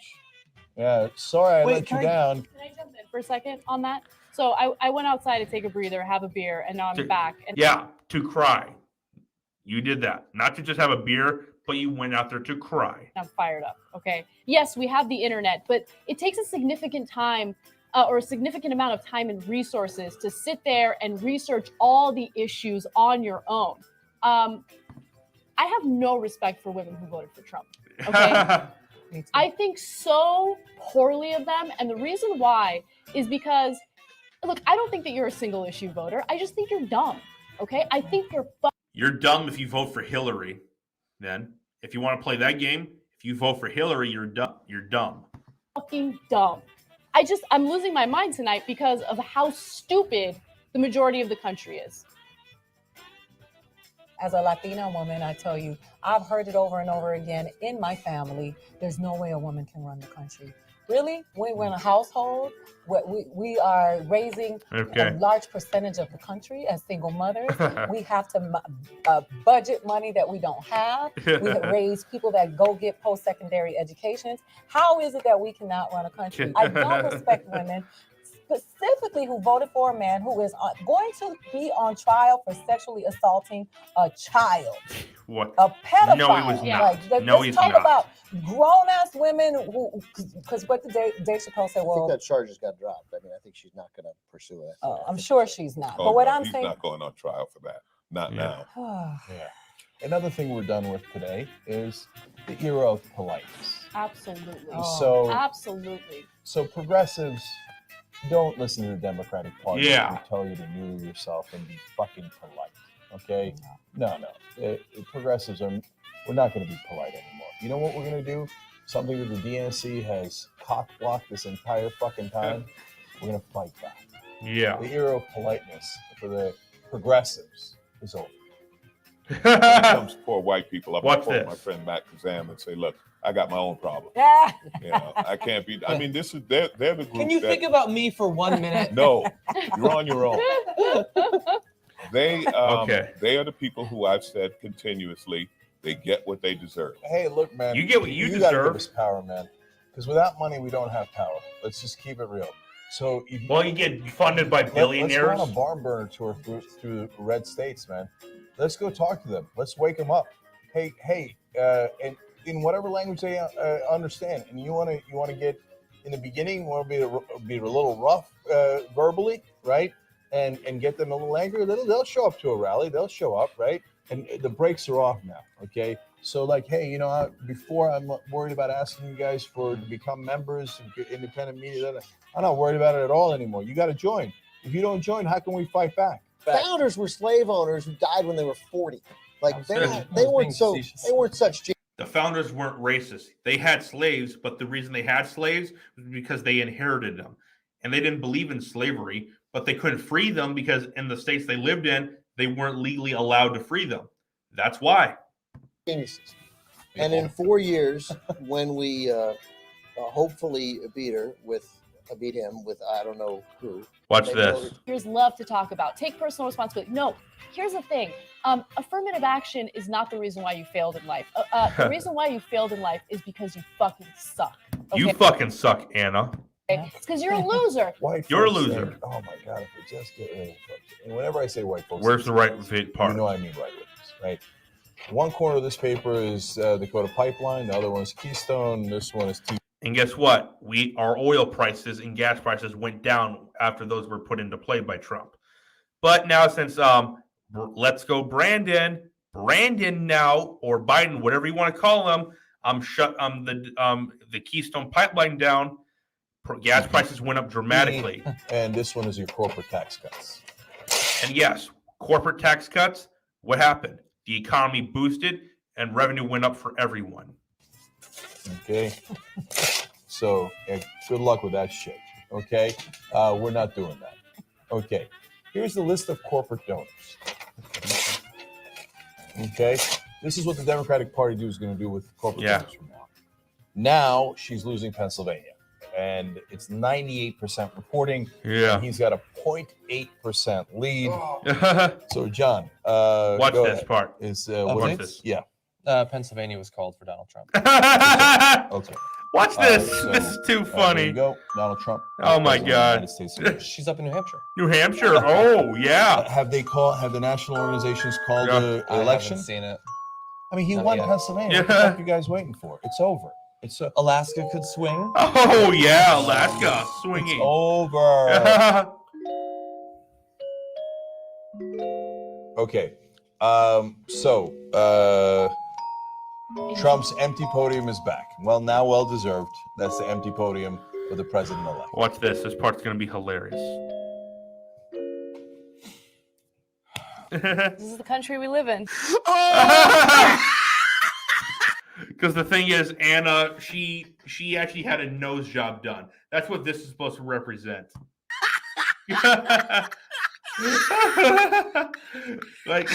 Speaker 19: Yeah, sorry I let you down.
Speaker 22: Can I jump in for a second on that? So I went outside to take a breather, have a beer, and now I'm back. And
Speaker 1: yeah, to cry. You did that. Not to just have a beer, but you went out there to cry.
Speaker 22: I'm fired up. Okay. Yes, we have the internet, but it takes a significant time or a significant amount of time and resources to sit there and research all the issues on your own. I have no respect for women who voted for Trump. Okay. I think so poorly of them. And the reason why is because, look, I don't think that you're a single issue voter. I just think you're dumb. Okay. I think
Speaker 1: you're dumb if you vote for Hillary. Then, if you want to play that game, if you vote for Hillary, you're dumb. You're dumb.
Speaker 22: Fucking dumb. I'm losing my mind tonight because of how stupid the majority of the country is.
Speaker 23: As a Latina woman, I tell you, I've heard it over and over again in my family. There's no way a woman can run the country. Really? We're in a household where we are raising a large percentage of the country as single mothers. We have to budget money that we don't have. We raise people that go get post-secondary educations. How is it that we cannot run a country? I don't respect women, specifically who voted for a man who is going to be on trial for sexually assaulting a child.
Speaker 1: What?
Speaker 23: A pedophile.
Speaker 1: No, he was not.
Speaker 23: Let's talk about grown-ass women who, because what did Dave Chappelle say? Well,
Speaker 7: I think that charge has got dropped. I mean, I think she's not going to pursue it.
Speaker 23: Oh, I'm sure she's not.
Speaker 10: Oh,
Speaker 23: but what
Speaker 10: no,
Speaker 23: I'm
Speaker 10: he's
Speaker 23: saying,
Speaker 10: not going on trial for that. Not now.
Speaker 19: Yeah. Another thing we're done with today is the era of politeness.
Speaker 22: Absolutely.
Speaker 19: Absolutely. So progressives, don't listen to the Democratic Party.
Speaker 1: Yeah.
Speaker 19: Who tell you to neuter yourself and be fucking polite. Okay? No. Progressives we're not going to be polite anymore. You know what we're going to do? Something that the DNC has cock-blocked this entire fucking time. We're going to fight back.
Speaker 1: Yeah.
Speaker 19: The era of politeness for the progressives is over.
Speaker 10: When it comes to poor white people, I'm going
Speaker 1: What's
Speaker 10: to quote
Speaker 1: this?
Speaker 10: my friend Matt Kazam and say, look, I got my own problem.
Speaker 23: Yeah.
Speaker 10: You know, I can't be, I mean, they're the group
Speaker 2: Can you
Speaker 10: that,
Speaker 2: think about me for 1 minute?
Speaker 10: No, you're on your own. They
Speaker 1: Okay.
Speaker 10: they are the people who I've said continuously, they get what they deserve.
Speaker 19: Hey, look, man.
Speaker 1: You get what you
Speaker 19: gotta
Speaker 1: deserve.
Speaker 19: give us power, man. Because without money, we don't have power. Let's just keep it real. So,
Speaker 1: Well, you get funded by billionaires.
Speaker 19: Let's go on a barn burner tour through red states, man. Let's go talk to them. Let's wake them up. Hey, and in whatever language they understand. And you want to get in the beginning, you want to be a little rough verbally, right? And get them a little angry. They'll show up to a rally. They'll show up, right? And the brakes are off now. Okay. So like, hey, you know, before I'm worried about asking you guys to become members, independent media. I'm not worried about it at all anymore. You got to join. If you don't join, how can we fight back?
Speaker 7: Founders were slave owners who died when they were 40. Like they weren't such.
Speaker 1: The founders weren't racist. They had slaves, but the reason they had slaves was because they inherited them. And they didn't believe in slavery, but they couldn't free them because in the states they lived in, they weren't legally allowed to free them. That's why.
Speaker 7: Geniuses. And in 4 years, when we hopefully beat her with I beat him with I don't know who.
Speaker 1: Watch
Speaker 7: They
Speaker 1: this.
Speaker 7: voted-
Speaker 22: Here's love to talk about. Take personal responsibility. No, here's the thing. Affirmative action is not the reason why you failed in life. The reason why you failed in life is because you fucking suck. Okay?
Speaker 1: You fucking suck, Anna.
Speaker 22: It's because you're a loser.
Speaker 19: White
Speaker 1: You're a
Speaker 19: folks
Speaker 1: loser.
Speaker 19: think, oh my God, if we just get white folks. And whenever I say white folks,
Speaker 1: Where's the right part?
Speaker 19: You know I mean right wingers, right? One corner of this paper is Dakota Pipeline, the other one is Keystone, this one is T.
Speaker 1: And guess what? Our oil prices and gas prices went down after those were put into play by Trump. But now since let's go Brandon now, or Biden, whatever you want to call him, shut the Keystone Pipeline down. Gas prices went up dramatically.
Speaker 19: And this one is your corporate tax cuts.
Speaker 1: And yes, corporate tax cuts. What happened? The economy boosted and revenue went up for everyone.
Speaker 19: Okay. So good luck with that shit. Okay. We're not doing that. Okay. Here's the list of corporate donors. Okay. This is what the Democratic Party is going to do with corporate donors from now. Now she's losing Pennsylvania. And it's 98% reporting.
Speaker 1: Yeah.
Speaker 19: And he's got a 0.8% lead. So, John,
Speaker 1: watch
Speaker 19: go
Speaker 1: this
Speaker 19: ahead.
Speaker 1: part.
Speaker 19: Watch this. Yeah.
Speaker 2: Pennsylvania was called for Donald Trump.
Speaker 19: Okay.
Speaker 1: Watch this.
Speaker 19: So,
Speaker 1: this is too
Speaker 19: there
Speaker 1: funny.
Speaker 19: you go. Donald Trump.
Speaker 1: Oh my
Speaker 19: President of the
Speaker 1: God.
Speaker 19: United States of America.
Speaker 2: She's up in New Hampshire.
Speaker 1: New Hampshire. Oh yeah.
Speaker 19: Have the national organizations called the
Speaker 2: I
Speaker 19: election?
Speaker 2: haven't seen it.
Speaker 19: I mean, he
Speaker 2: Not
Speaker 19: won
Speaker 2: yet.
Speaker 19: Pennsylvania. What the fuck are you guys waiting for? It's over. It's
Speaker 2: Alaska could swing.
Speaker 1: Oh yeah, Alaska swinging.
Speaker 19: It's over. Okay. Trump's empty podium is back. Well, now well deserved. That's the empty podium for the president-elect.
Speaker 1: Watch this. This part's gonna be hilarious.
Speaker 22: This is the country we live in.
Speaker 1: Because the thing is, Anna, she actually had a nose job done. That's what this is supposed to represent. Like,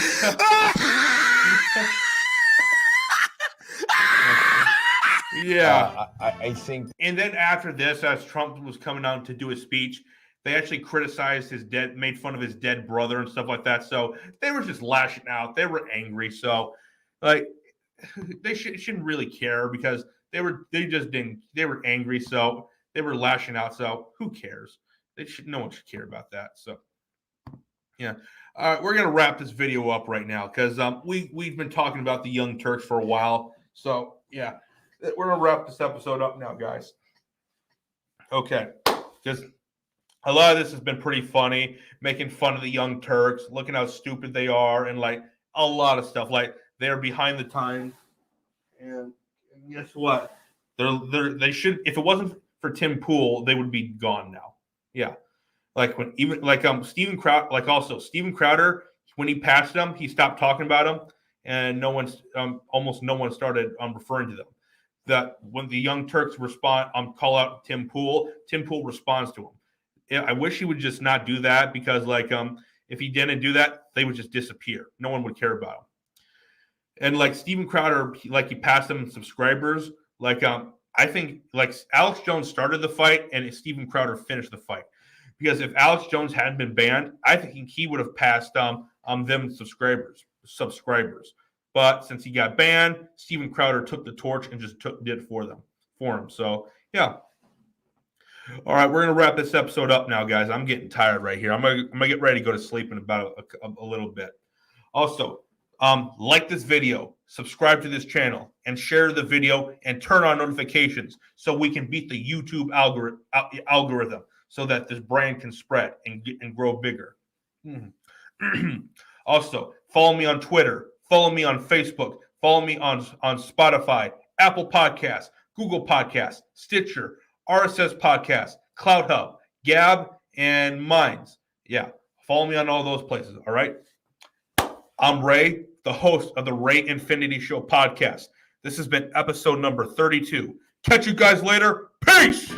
Speaker 1: yeah.
Speaker 19: I think.
Speaker 1: And then after this, as Trump was coming out to do his speech, they actually criticized made fun of his dead brother and stuff like that. So they were just lashing out. They were angry. So, like, they shouldn't really care because they were angry. So they were lashing out. So who cares? No one should care about that. So, yeah. We're gonna wrap this video up right now because we've been talking about the Young Turks for a while. So yeah, we're gonna wrap this episode up now, guys. Okay, because a lot of this has been pretty funny, making fun of the Young Turks, looking how stupid they are, and like a lot of stuff. Like they're behind the times, and guess what? They should. If it wasn't for Tim Pool, they would be gone now. Yeah. Like when Steven Crowder, when he passed him, he stopped talking about him, and almost no one started referring to them. That when the Young Turks call out Tim Pool responds to him. Yeah, I wish he would just not do that because if he didn't do that, they would just disappear. No one would care about him. And like Steven Crowder, he passed him in subscribers. I think Alex Jones started the fight and Steven Crowder finished the fight. Because if Alex Jones hadn't been banned, I think he would have passed them subscribers. But since he got banned, Steven Crowder took the torch and just did it for him. So yeah. All right, we're gonna wrap this episode up now, guys. I'm getting tired right here. I'm gonna get ready to go to sleep in about a little bit. Also, like this video, subscribe to this channel, and share the video and turn on notifications so we can beat the YouTube algorithm. So that this brand can spread and grow bigger. Also, follow me on Twitter, follow me on Facebook, follow me on Spotify, Apple Podcasts, Google Podcasts, Stitcher, RSS Podcasts, Cloud Hub, Gab, and Minds. Yeah, follow me on all those places, all right? I'm Ray, the host of the Ray Infinity Show podcast. This has been episode number 32. Catch you guys later. Peace!